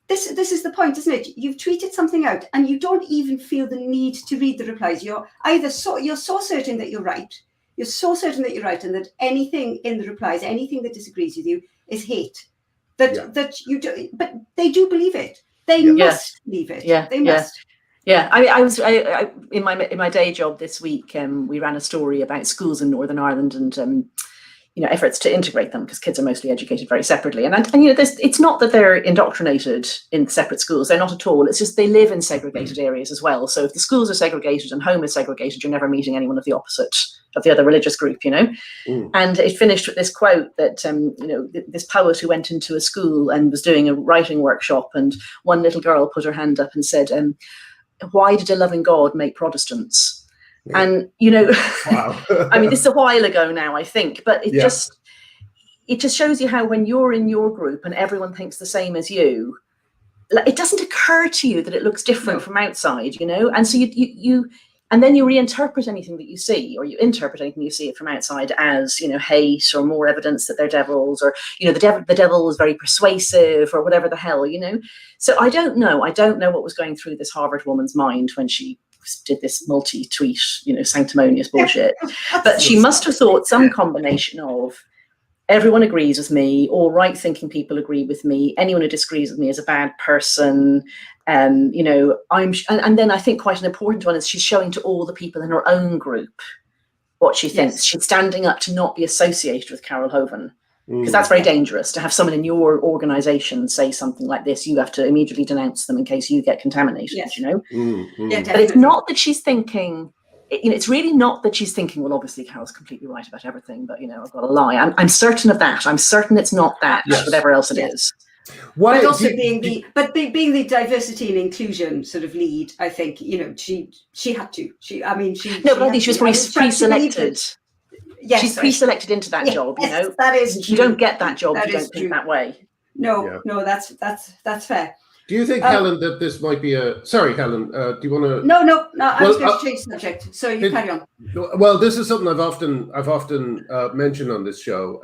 This is the point, isn't it? You've tweeted something out and you don't even feel the need to read the replies. You're so certain that you're right. You're so certain that you're right, and that anything in the replies, anything that disagrees with you, is hate. That you do, but they do believe it. They must believe it. Yeah, they must. Yeah, I was in my day job this week. We ran a story about schools in Northern Ireland and efforts to integrate them because kids are mostly educated very separately. And it's not that they're indoctrinated in separate schools. They're not at all. It's just they live in segregated areas as well. So if the schools are segregated and home is segregated, you're never meeting anyone of the opposite of the other religious group, And it finished with this quote that, this poet who went into a school and was doing a writing workshop, and one little girl put her hand up and said, why did a loving God make Protestants? And wow. I mean, this is a while ago now, I think, but it just shows you how when you're in your group and everyone thinks the same as you, it doesn't occur to you that it looks different from outside, and so you and then you reinterpret anything that you see, or you interpret anything you see it from outside as hate, or more evidence that they're devils, or the devil is very persuasive, or whatever the hell, So I don't know what was going through this Harvard woman's mind when she did this multi-tweet, sanctimonious bullshit. But she must have thought some combination of everyone agrees with me, all right-thinking people agree with me, anyone who disagrees with me is a bad person. And then I think quite an important one is she's showing to all the people in her own group what she thinks. Yes. She's standing up to not be associated with Carole Hooven. Because that's very dangerous to have someone in your organization say something like this. You have to immediately denounce them in case you get contaminated, Yeah, but it's not that she's thinking, it's really not that she's thinking, well, obviously Carole's completely right about everything, but, I've got to lie. I'm certain of that. I'm certain it's not that, whatever else it is. But also being the diversity and inclusion sort of lead, I think, she had to. I think she was pre-selected. Yes, she's pre-selected into that job. That is true. You don't get that job if you don't think that way. No, that's fair. Do you think, Helen, that this might be a... Sorry, Helen, do you want to... No, I was going to change the subject, so you carry on. Well, this is something I've often mentioned on this show.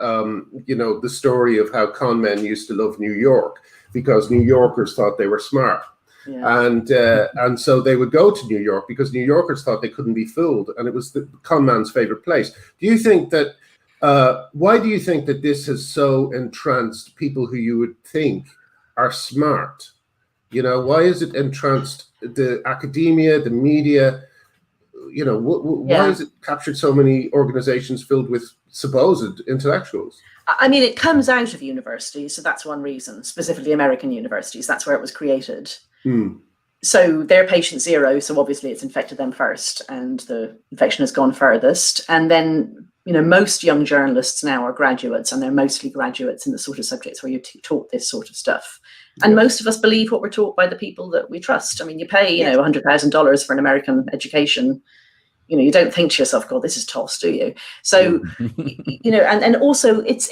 The story of how con men used to love New York because New Yorkers thought they were smart. Yeah. And so they would go to New York because New Yorkers thought they couldn't be fooled, and it was the con man's favorite place. Do you think that... why do you think that this has so entranced people who you would think are smart? Why is it entranced the academia, the media? Why has it captured so many organizations filled with supposed intellectuals? I mean, it comes out of universities, so that's one reason, specifically American universities. That's where it was created. So they're patient zero, so obviously it's infected them first, and the infection has gone furthest. And then, most young journalists now are graduates, and they're mostly graduates in the sort of subjects where you're taught this sort of stuff. And most of us believe what we're taught by the people that we trust. I mean, you pay, $100,000 for an American education. You don't think to yourself, God, this is toss, do you? So, and also it's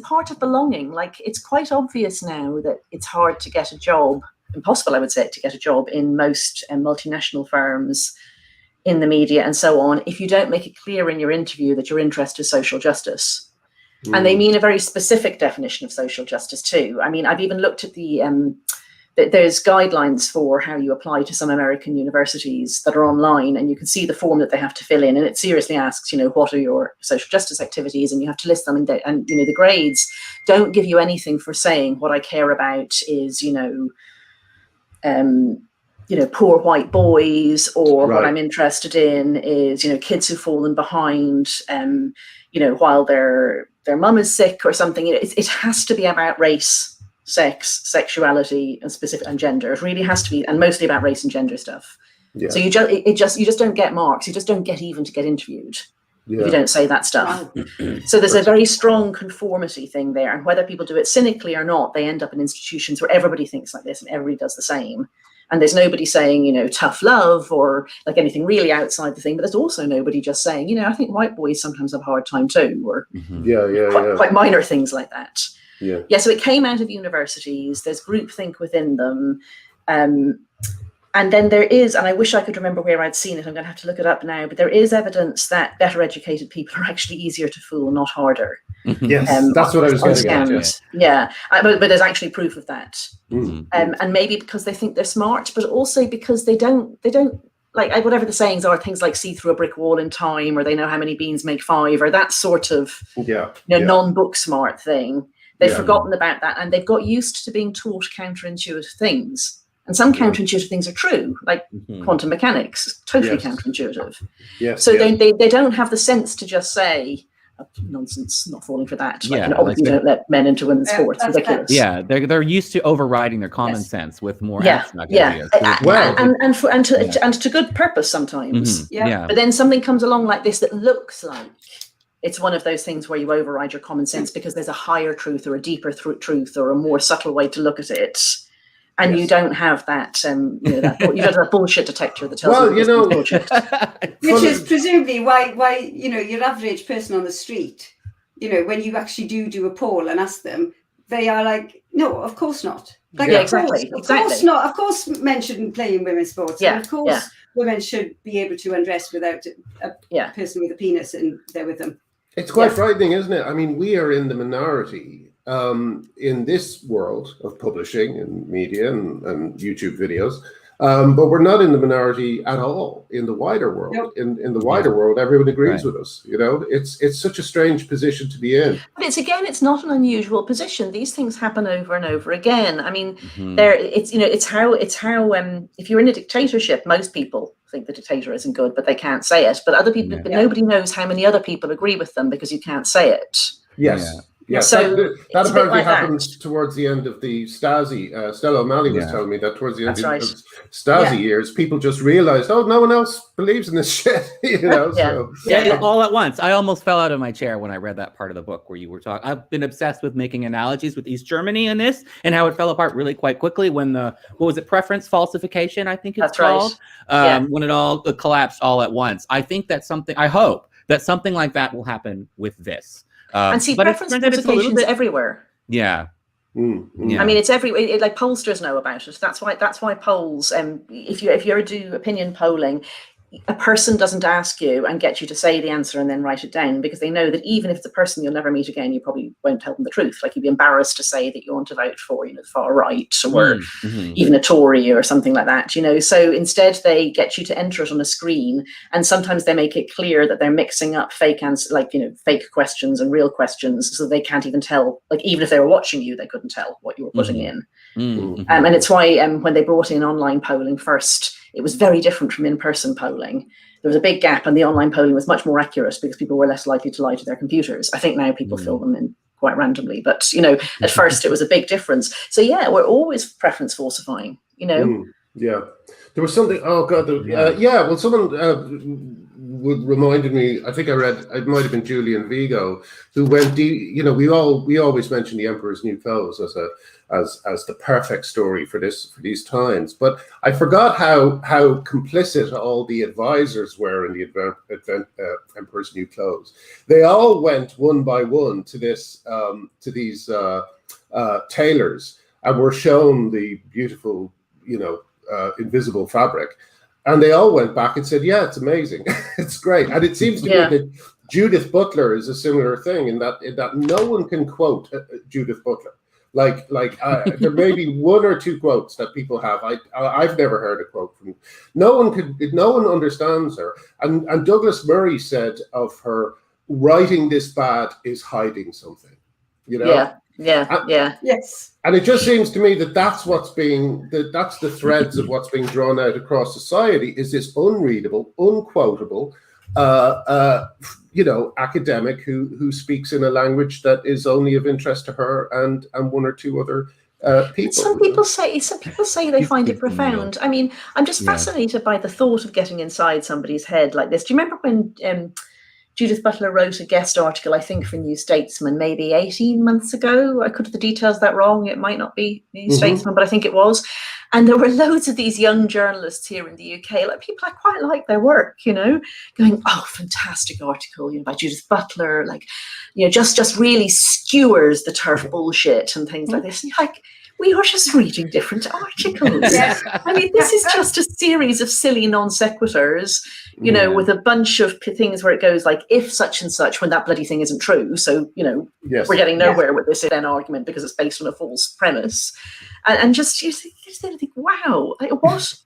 part of belonging. Like, it's quite obvious now that it's hard to get a job, impossible, I would say, to get a job in most multinational firms, in the media and so on, if you don't make it clear in your interview that your interest is social justice. And they mean a very specific definition of social justice too. I mean, I've even looked at there's guidelines for how you apply to some American universities that are online, and you can see the form that they have to fill in, and it seriously asks, what are your social justice activities, and you have to list them. And the grades don't give you anything for saying what I care about is, poor white boys, or what I'm interested in is, kids who've fallen behind, while their mum is sick or something. It has to be about race, sex, sexuality, and gender. It really has to be, and mostly about race and gender stuff. Yeah. So you just don't get marks. You just don't get even to get interviewed if you don't say that stuff. So there's a very strong conformity thing there, and whether people do it cynically or not, they end up in institutions where everybody thinks like this and everybody does the same. And there's nobody saying, tough love or like anything really outside the thing. But there's also nobody just saying, I think white boys sometimes have a hard time too, or quite minor things like that. Yeah. So it came out of universities. There's groupthink within them. And then there is, and I wish I could remember where I'd seen it. I'm going to have to look it up now. But there is evidence that better educated people are actually easier to fool, not harder. Yes, that's what I was going to get. Yeah. But there's actually proof of that. And maybe because they think they're smart, but also because they don't like, whatever the sayings are, things like see through a brick wall in time, or they know how many beans make 5, or that sort of non-book smart thing. They've forgotten about that, and they've got used to being taught counterintuitive things. And some counterintuitive things are true, like quantum mechanics, totally counterintuitive. So they don't have the sense to just say, nonsense, not falling for that. You don't let men into women's sports. Ridiculous. Yeah, they're used to overriding their common sense with more abstract ideas. And to good purpose sometimes. But then something comes along like this that looks like it's one of those things where you override your common sense because there's a higher truth or a deeper truth or a more subtle way to look at it. And you don't have that, you don't have a bullshit detector that tells you bullshit. Which is presumably why your average person on the street, when you actually do a poll and ask them, they are like, no, of course not. Like, exactly. Of course not. Of course, men shouldn't play in women's sports. And of course, women should be able to undress without a person with a penis in there with them. It's quite frightening, isn't it? I mean, we are in the minority in this world of publishing and media and YouTube videos, but we're not in the minority at all in the wider world. Nope. In the wider world, everyone agrees with us. It's such a strange position to be in. But it's not an unusual position. These things happen over and over again. I mean, it's how if you're in a dictatorship, most people think the dictator isn't good, but they can't say it. But other people, but nobody knows how many other people agree with them because you can't say it. Yes. Yeah, So that it's a bit apparently like that. happened towards the end of the Stasi. Stella O'Malley was telling me that towards the end That's right. of Stasi years, people just realized, oh, no one else believes in this shit, you know. So All at once. I almost fell out of my chair when I read that part of the book where you were talking. I've been obsessed with making analogies with East Germany in this and how it fell apart really quite quickly when preference falsification, I think it's called, when it all collapsed all at once. I think that's something, I hope that something like that will happen with this. And see, preference falsification is everywhere. Yeah. Yeah. I mean, it's everywhere. Like pollsters know about it. That's why polls. If you ever do opinion polling, a person doesn't ask you and get you to say the answer and then write it down, because they know that even if it's a person you'll never meet again, you probably won't tell them the truth. Like, you'd be embarrassed to say that you want to vote for, the far right or even a Tory or something like that, So instead they get you to enter it on a screen, and sometimes they make it clear that they're mixing up fake answers, like, fake questions and real questions, so they can't even tell. Like, even if they were watching you, they couldn't tell what you were putting in. And it's why when they brought in online polling first, it was very different from in-person polling. There was a big gap, and the online polling was much more accurate because people were less likely to lie to their computers. I think now people fill them in quite randomly, but at first it was a big difference. So yeah, we're always preference falsifying. Yeah, there was something. Oh god, well, someone reminded me. I think I read. It might have been Julian Vigo, who went. We always mention The Emperor's New Clothes as the perfect story for these times. But I forgot how complicit all the advisors were in the Emperor's New Clothes. They all went one by one to these tailors and were shown the beautiful, invisible fabric, and they all went back and said, "Yeah, it's amazing, it's great." And it seems to me that Judith Butler is a similar thing in that no one can quote Judith Butler. Like there may be one or two quotes that people have. I've never heard a quote from. No one understands her. And Douglas Murray said of her, writing this bad is hiding something. Yes. And it just seems to me that that's the threads of what's being drawn out across society, is this unreadable, unquotable, academic who speaks in a language that is only of interest to her and one or two other people. Some people say they find it profound. I mean, I'm just fascinated by the thought of getting inside somebody's head like this. Do you remember when Judith Butler wrote a guest article, I think, for New Statesman, maybe 18 months ago? I could have the details that wrong. It might not be New Statesman, but I think it was. And there were loads of these young journalists here in the UK, like people I quite like their work, going, "Oh, fantastic article, by Judith Butler, just really skewers the turf bullshit and things like this." And you're like, we are just reading different articles. I mean, this is just a series of silly non sequiturs, with a bunch of things where it goes like, if such and such, when that bloody thing isn't true. So, we're getting nowhere with this then argument because it's based on a false premise. And just you think, wow,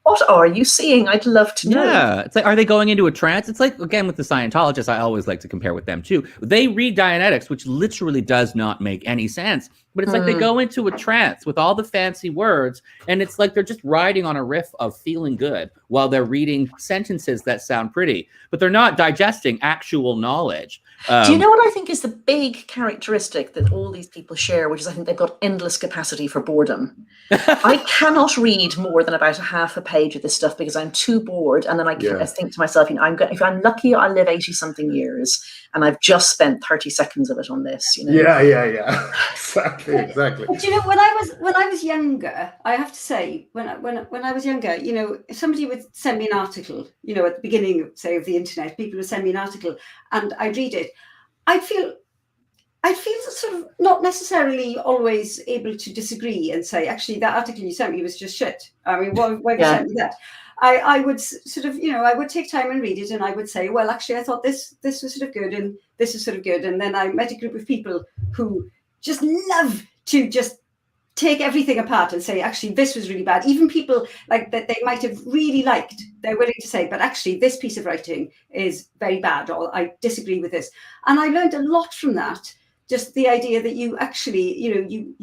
what are you seeing? I'd love to know. Yeah, it's like, are they going into a trance? It's like, again, with the Scientologists, I always like to compare with them too. They read Dianetics, which literally does not make any sense. But it's like they go into a trance with all the fancy words, and it's like they're just riding on a riff of feeling good while they're reading sentences that sound pretty, but they're not digesting actual knowledge. Do you know what I think is the big characteristic that all these people share, which is I think they've got endless capacity for boredom. I cannot read more than about a half a page of this stuff because I'm too bored, and then I think to myself, if I'm lucky, I'll live 80-something years, and I've just spent 30 seconds of it on this. Yeah. Exactly. But when I was younger, I have to say, when I was younger, if somebody would send me an article, at the beginning, say, of the internet, people would send me an article, and I'd read it. I'd feel sort of not necessarily always able to disagree and say, actually, that article you sent me was just shit. I mean, why have you sent me that? I would sort of, I would take time and read it, and I would say, well, actually, I thought this was sort of good, and this is sort of good. And then I met a group of people who just love to just take everything apart and say, actually, this was really bad. Even people like that they might have really liked, they're willing to say, but actually, this piece of writing is very bad, or I disagree with this. And I learned a lot from that. Just the idea that you actually, you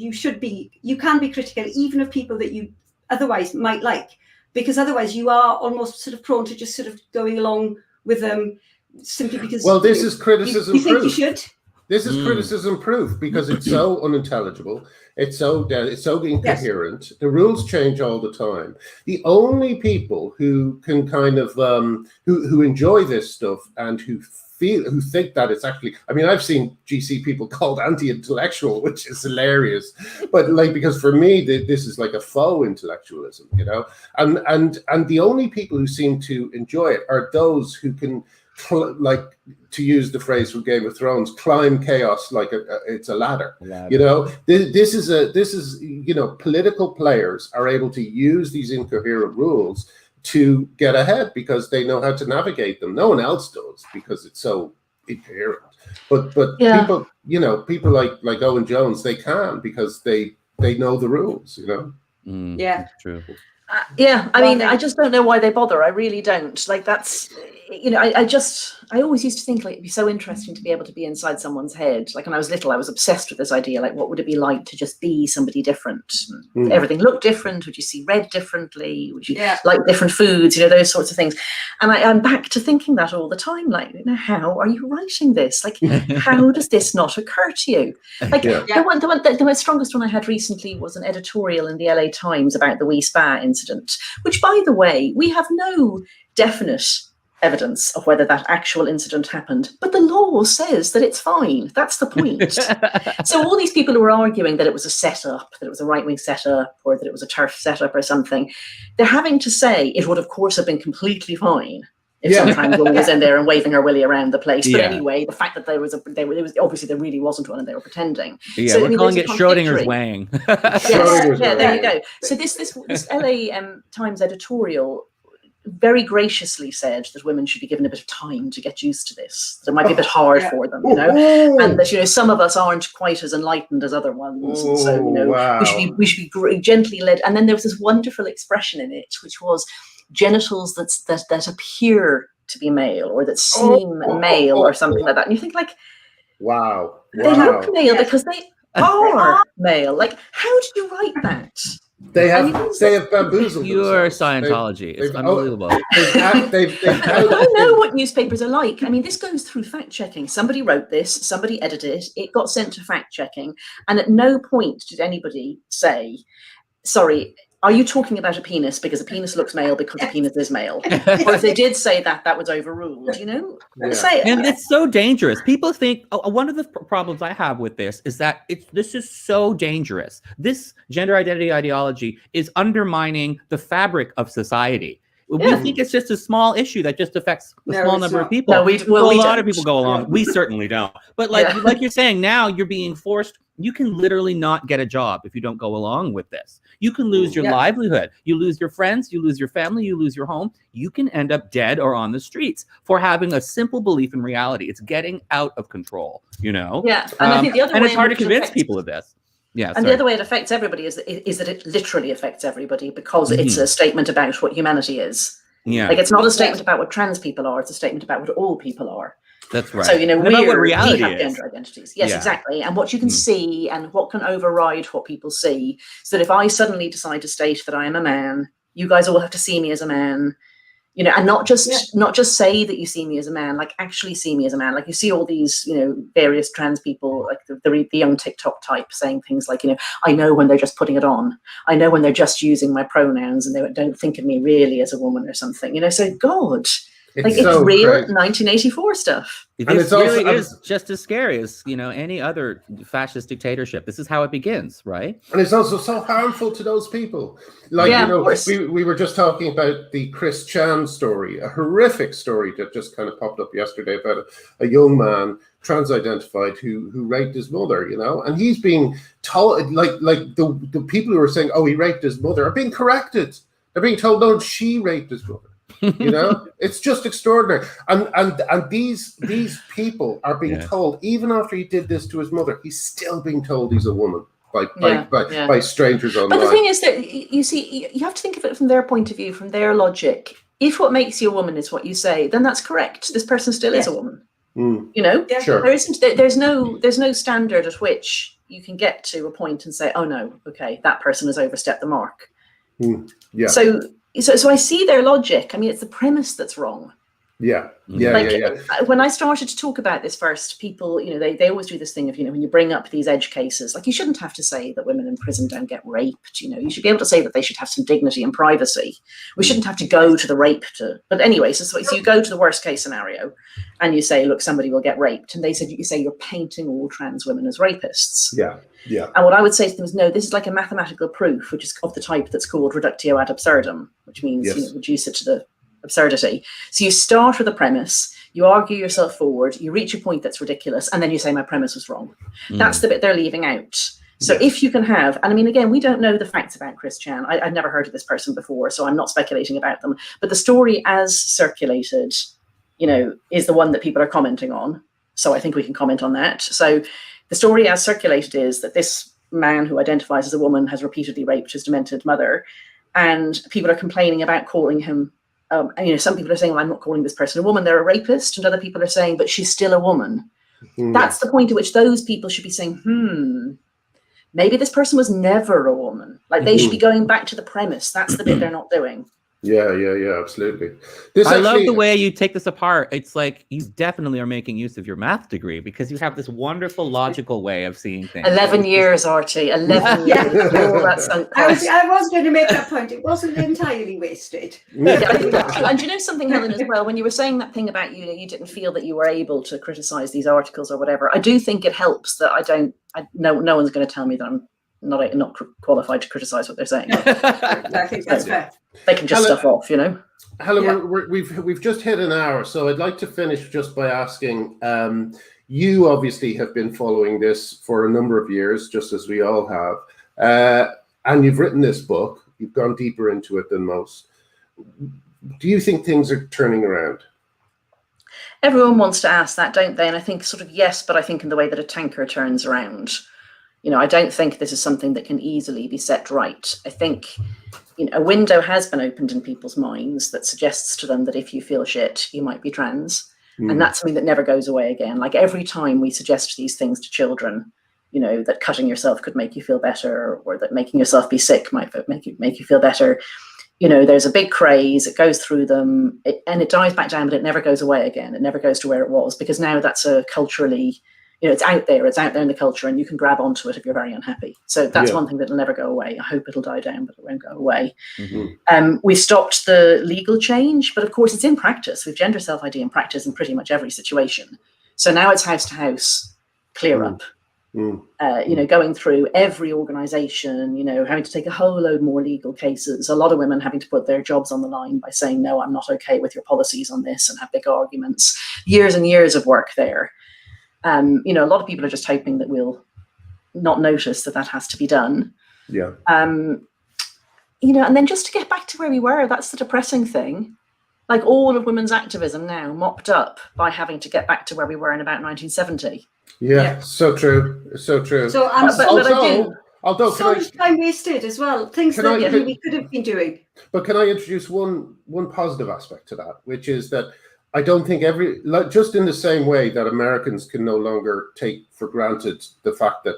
can be critical even of people that you otherwise might like, because otherwise you are almost sort of prone to just sort of going along with them simply because. Well, this is criticism. You think you should. This is criticism proof because it's so unintelligible. It's so incoherent. Yes. The rules change all the time. The only people who can kind of who enjoy this stuff and who think that it's actually, I mean, I've seen GC people called anti-intellectual, which is hilarious. But like, because for me, this is like a faux intellectualism, you know. And the only people who seem to enjoy it are those who can, like, to use the phrase from Game of Thrones, climb chaos like it's a ladder. You know, this is you know, political players are able to use these incoherent rules to get ahead because they know how to navigate them. No one else does because it's so incoherent. But people, you know, people like Owen Jones, they can because they know the rules, you know. Yeah, that's true. I mean, I just don't know why they bother. I really don't. Like, that's, you know, I always used to think, like, it'd be so interesting to be able to be inside someone's head. Like, when I was little, I was obsessed with this idea, like, what would it be like to just be somebody different? Everything look different? Would you see red differently? Would you like different foods? You know, those sorts of things. And I'm back to thinking that all the time. Like, you know, how are you writing this? Like, how does this not occur to you? Like, the strongest one I had recently was an editorial in the LA Times about the wee spa incident, which, by the way, we have no definite evidence of whether that actual incident happened, but the law says that it's fine. That's the point. So all these people who were arguing that it was a setup, that it was a right-wing setup, or that it was a turf setup or something, they're having to say it would, of course, have been completely fine if some trans woman was in there and waving her willy around the place. But anyway, the fact that there was obviously there really wasn't one and they were pretending. Yeah, so, we're calling it Schrodinger's Wang. There you go. So this LA Times editorial very graciously said that women should be given a bit of time to get used to this. That it might be a bit hard for them, you know, and that, you know, some of us aren't quite as enlightened as other ones, and so, you know, we should be gently led. And then there was this wonderful expression in it, which was genitals that appear to be male or that seem male or something like that. And you think, like, they look male because they are male. Like, how did you write that? They have bamboozled pure Scientology. It's unbelievable. I know what newspapers are like. I mean, this goes through fact checking. Somebody wrote this, somebody edited it, it got sent to fact checking, and at no point did anybody say, sorry, are you talking about a penis because a penis looks male because a penis is male? Or if they did say that, that was overruled, you know? And it's so dangerous. People think, one of the problems I have with this is that this is so dangerous. This gender identity ideology is undermining the fabric of society. We think it's just a small issue that just affects a small number of people. No, a lot of people go along. We certainly don't. But like you're saying, now you're being forced. You can literally not get a job if you don't go along with this. You can lose your livelihood. You lose your friends. You lose your family. You lose your home. You can end up dead or on the streets for having a simple belief in reality. It's getting out of control, you know? Yeah. And I think the other way it's hard to convince people of this. Yeah, and the other way it affects everybody is that it literally affects everybody because it's a statement about what humanity is. Yeah. Like, it's not a statement about what trans people are, it's a statement about what all people are. That's right. So, you know, we have gender identities. Yes, exactly. And what you can see and what can override what people see. So that if I suddenly decide to state that I am a man, you guys all have to see me as a man. You know, and not just say that you see me as a man, like actually see me as a man. Like, you see all these, you know, various trans people, like the young TikTok type, saying things like, you know, I know when they're just putting it on. I know when they're just using my pronouns and they don't think of me really as a woman or something. You know, so God, it's real great. 1984 stuff. It really is just as scary as, you know, any other fascist dictatorship. This is how it begins, right? And it's also so harmful to those people. Like, you know, we were just talking about the Chris Chan story, a horrific story that just kind of popped up yesterday about a young man, trans-identified, who raped his mother, you know, and he's being told, like the people who are saying, oh, he raped his mother, are being corrected. They're being told, no, she raped his mother. You know, it's just extraordinary. And these people are being told, even after he did this to his mother, he's still being told he's a woman by strangers online. But the thing is that you see, you have to think of it from their point of view, from their logic. If what makes you a woman is what you say, then that's correct. This person still is a woman. You know, sure. There's no standard at which you can get to a point and say, oh no, okay, that person has overstepped the mark. So I see their logic. I mean, it's the premise that's wrong. Yeah. When I started to talk about this first, people, they always do this thing of, when you bring up these edge cases, like you shouldn't have to say that women in prison don't get raped. You should be able to say that they should have some dignity and privacy. We shouldn't have to go to the rape but anyway, so you go to the worst case scenario and you say, look, somebody will get raped. And you say you're painting all trans women as rapists. Yeah. And what I would say to them is, no, this is like a mathematical proof, which is of the type that's called reductio ad absurdum, which means, reduce it to the absurdity. So you start with a premise, you argue yourself forward, you reach a point that's ridiculous, and then you say my premise was wrong. That's the bit they're leaving out. So if you can have, and I mean, again, we don't know the facts about Chris Chan. I'd never heard of this person before, so I'm not speculating about them. But the story as circulated, is the one that people are commenting on. So I think we can comment on that. So the story as circulated is that this man who identifies as a woman has repeatedly raped his demented mother, and people are complaining about calling him. Some people are saying, well, I'm not calling this person a woman, they're a rapist. And other people are saying, but she's still a woman. That's the point at which those people should be saying, maybe this person was never a woman. Like they should be going back to the premise. That's the bit they're not doing. Yeah, absolutely. I love the way you take this apart. It's like you definitely are making use of your math degree because you have this wonderful logical way of seeing things. 11 years, Archie. 11 years. I was going to make that point. It wasn't entirely wasted. And you know something, Helen, as well, when you were saying that thing about you didn't feel that you were able to criticize these articles or whatever, I do think it helps that no one's going to tell me that I'm not qualified to criticize what they're saying. I think that's fair. They can just stuff off, Helen, we've just hit an hour, so I'd like to finish just by asking, you obviously have been following this for a number of years, just as we all have, and you've written this book, you've gone deeper into it than most. Do you think things are turning around? Everyone wants to ask that, don't they? And I think sort of yes, but I think in the way that a tanker turns around. I don't think this is something that can easily be set right. I think a window has been opened in people's minds that suggests to them that if you feel shit, you might be trans. And that's something that never goes away again. Like every time we suggest these things to children, that cutting yourself could make you feel better, or that making yourself be sick might make you feel better. There's a big craze, it goes through them, and it dies back down, but it never goes away again. It never goes to where it was, because now that's a culturally, it's out there in the culture, and you can grab onto it if you're very unhappy. So that's one thing that will never go away. I hope it'll die down, but it won't go away. We stopped the legal change, but of course it's in practice. We've gender self-ID in practice in pretty much every situation. So now it's house to house, clear up. Going through every organization, having to take a whole load more legal cases, a lot of women having to put their jobs on the line by saying, no, I'm not okay with your policies on this, and have big arguments, years and years of work there. A lot of people are just hoping that we'll not notice that has to be done. And then just to get back to where we were, that's the depressing thing. Like all of women's activism now mopped up by having to get back to where we were in about 1970. So true. So much time wasted as well. Things that we could have been doing. But can I introduce one positive aspect to that, which is that I don't think just in the same way that Americans can no longer take for granted the fact that,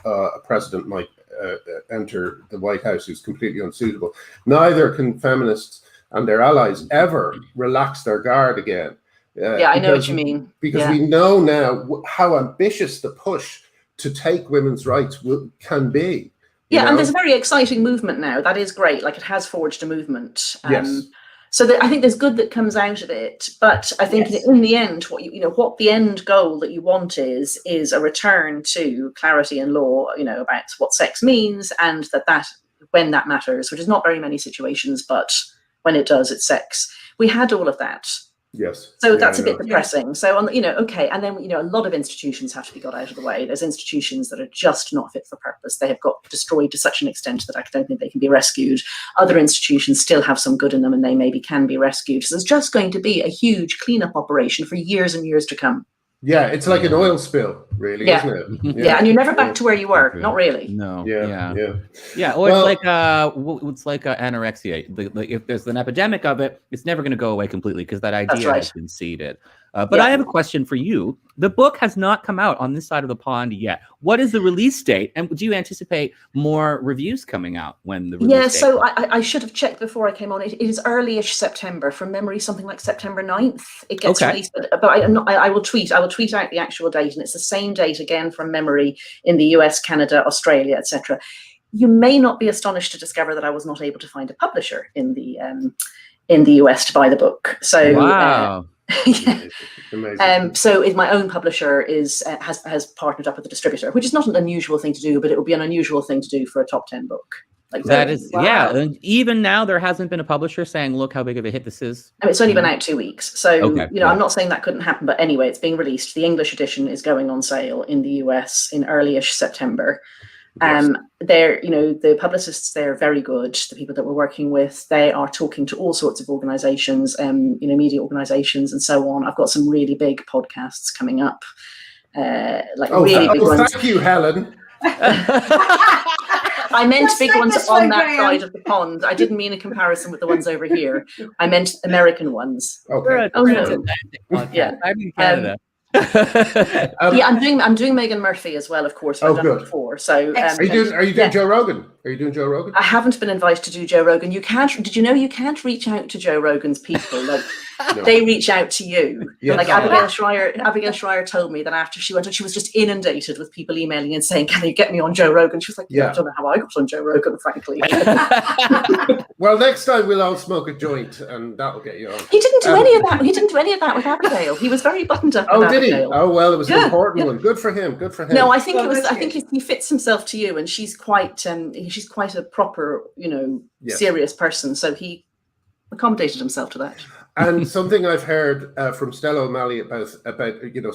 a president might enter the White House who's completely unsuitable, neither can feminists and their allies ever relax their guard again. I know what you mean. Because we know now how ambitious the push to take women's rights can be. And there's a very exciting movement now. That is great. Like it has forged a movement. Yes. So I think there's good that comes out of it, but I think in the end, what the end goal that you want is a return to clarity in law, about what sex means, and that when that matters, which is not very many situations, but when it does, it's sex. We had all of that. Yes. So that's a bit depressing. So and then a lot of institutions have to be got out of the way. There's institutions that are just not fit for purpose. They have got destroyed to such an extent that I don't think they can be rescued. Other institutions still have some good in them, and they maybe can be rescued. So there's just going to be a huge cleanup operation for years and years to come. Yeah, it's like an oil spill, really, isn't it? Yeah, and you're never back to where you were. Not really. No. Yeah. Or it's like anorexia. If there's an epidemic of it, it's never going to go away completely because that idea has been seeded. But I have a question for you. The book has not come out on this side of the pond yet. What is the release date? And do you anticipate more reviews coming out when the release date? So I should have checked before I came on. It is early-ish September. From memory, something like September 9th. It gets released, but I will tweet out the actual date, and it's the same date again from memory in the US, Canada, Australia, etc. You may not be astonished to discover that I was not able to find a publisher in the US to buy the book. So wow. Amazing. So my own publisher has partnered up with a distributor, which is not an unusual thing to do, but it would be an unusual thing to do for a top 10 book. Like that is, yeah. And even now, there hasn't been a publisher saying, "Look how big of a hit this is." I mean, it's only been out 2 weeks, so I'm not saying that couldn't happen, but anyway, it's being released. The English edition is going on sale in the US in early-ish September. They're, the publicists, they're very good. The people that we're working with, they are talking to all sorts of organizations, media organizations and so on. I've got some really big podcasts coming up, really big ones. Thank you, Helen. I meant big ones on that side of the pond. I didn't mean a comparison with the ones over here. I meant American ones. Okay. Oh no. Yeah, I'm in Canada. I'm doing Megan Murphy as well, of course. I've done it before. So are you doing Joe Rogan? Are you doing Joe Rogan? I haven't been invited to do Joe Rogan. Did you know you can't reach out to Joe Rogan's people? Like they reach out to you. Yes. Like Abigail Schreier told me that after she went on, she was just inundated with people emailing and saying, "Can you get me on Joe Rogan?" She was like, I don't know how I got on Joe Rogan, frankly. Well, next time we'll all smoke a joint and that'll get you on. He didn't do any of that. He didn't do any of that with Abigail. He was very buttoned up. Oh, did he? Oh, well, it was an important one. Good for him. Good for him. No, I think I think he fits himself to you, and she's quite a proper, serious person. So he accommodated himself to that. And something I've heard from Stella O'Malley about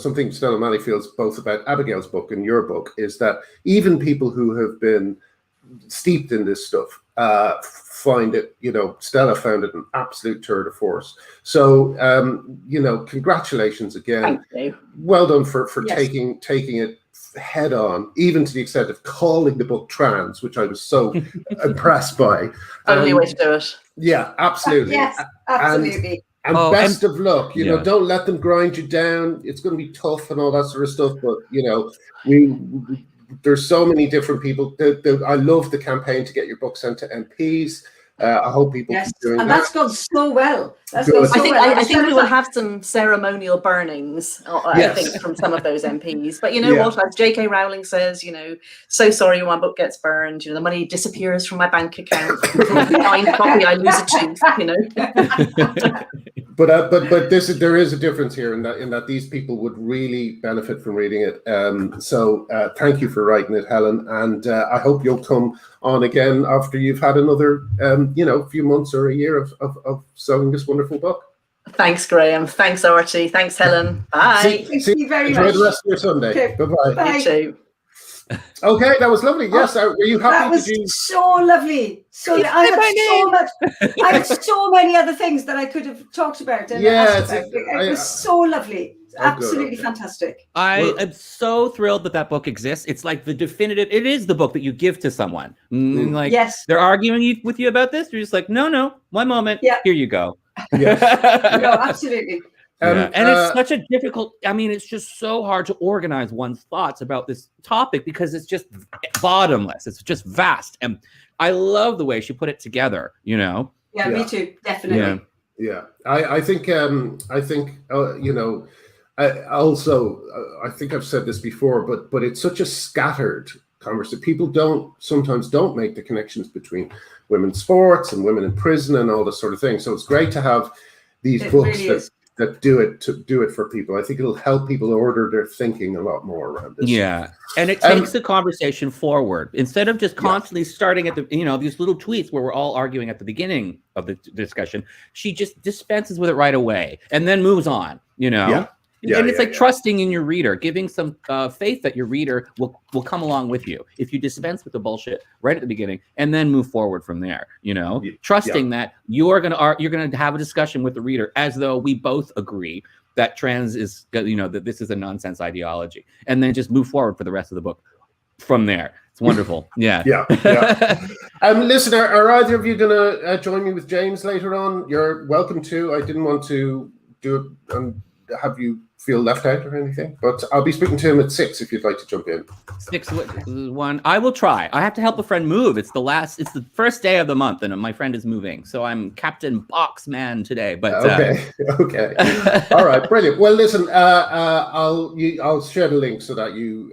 something Stella O'Malley feels both about Abigail's book and your book is that even people who have been steeped in this stuff find it, Stella found it an absolute tour de force. So, congratulations again. Thank you. Well done for taking it head on, even to the extent of calling the book trans, which I was so impressed by. Only way to do it. Yeah, absolutely. Yes, absolutely. And best of luck. Don't let them grind you down. It's going to be tough and all that sort of stuff. But there's so many different people. I love the campaign to get your book sent to MPs. I hope people keep doing that. And that's gone so well. I think we will have some ceremonial burnings, I think, from some of those MPs. But what? As J.K. Rowling says, so sorry my book gets burned. The money disappears from my bank account. Copy, I lose a tooth. But there is a difference here in that these people would really benefit from reading it. So thank you for writing it, Helen, and I hope you'll come on again after you've had another few months or a year of sewing this wonderful book. Thanks, Graham. Thanks, Artie. Thanks, Helen. Bye. Thank you very much. Enjoy the rest of your Sunday. Okay. Bye-bye. Bye. You too. Okay, that was lovely. Yes, were you happy? That was so lovely. So I had so many other things that I could have talked about. And it was so lovely. Absolutely fantastic. I am so thrilled that book exists. It's like the definitive. It is the book that you give to someone. They're arguing with you about this. You're just like, no, one moment. Yeah. Here you go. Yes. No, absolutely. And it's such a difficult, it's just so hard to organize one's thoughts about this topic because it's just bottomless. It's just vast. And I love the way she put it together, Yeah, me too. Definitely. Yeah. I think I think I've said this before, but it's such a scattered conversation. People sometimes don't make the connections between women's sports and women in prison and all this sort of thing. So it's great to have these books that do it for people. I think it'll help people order their thinking a lot more around this. Yeah. And it takes the conversation forward instead of just constantly starting at the, these little tweets where we're all arguing at the beginning of the discussion. She just dispenses with it right away and then moves on, And it's like trusting in your reader, giving some faith that your reader will come along with you if you dispense with the bullshit right at the beginning and then move forward from there. Trusting that you're gonna have a discussion with the reader as though we both agree that trans is that this is a nonsense ideology, and then just move forward for the rest of the book from there. It's wonderful. Yeah. Listen, are either of you gonna join me with James later on? You're welcome to. I didn't want to do it have you feel left out or anything. But I'll be speaking to him at 6 if you'd like to jump in. 6-1. I will try. I have to help a friend move. It's the first day of the month, and my friend is moving, so I'm Captain Boxman today. But okay. All right, brilliant. Well, listen, I'll share the link so that you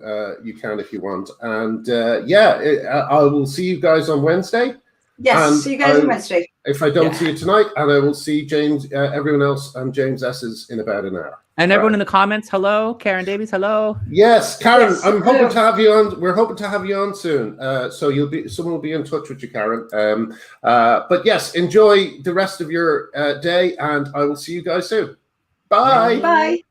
can if you want, and I will see you guys on Wednesday. Yes, see you guys on Wednesday. If I don't see you tonight, and I will see James, everyone else, and James Esses in about an hour. And everyone in the comments, hello, Karen Davies, hello. Yes, Karen, Yes, I'm hoping to have you on. We're hoping to have you on soon. So someone will be in touch with you, Karen. But yes, enjoy the rest of your day, and I will see you guys soon. Bye. Bye.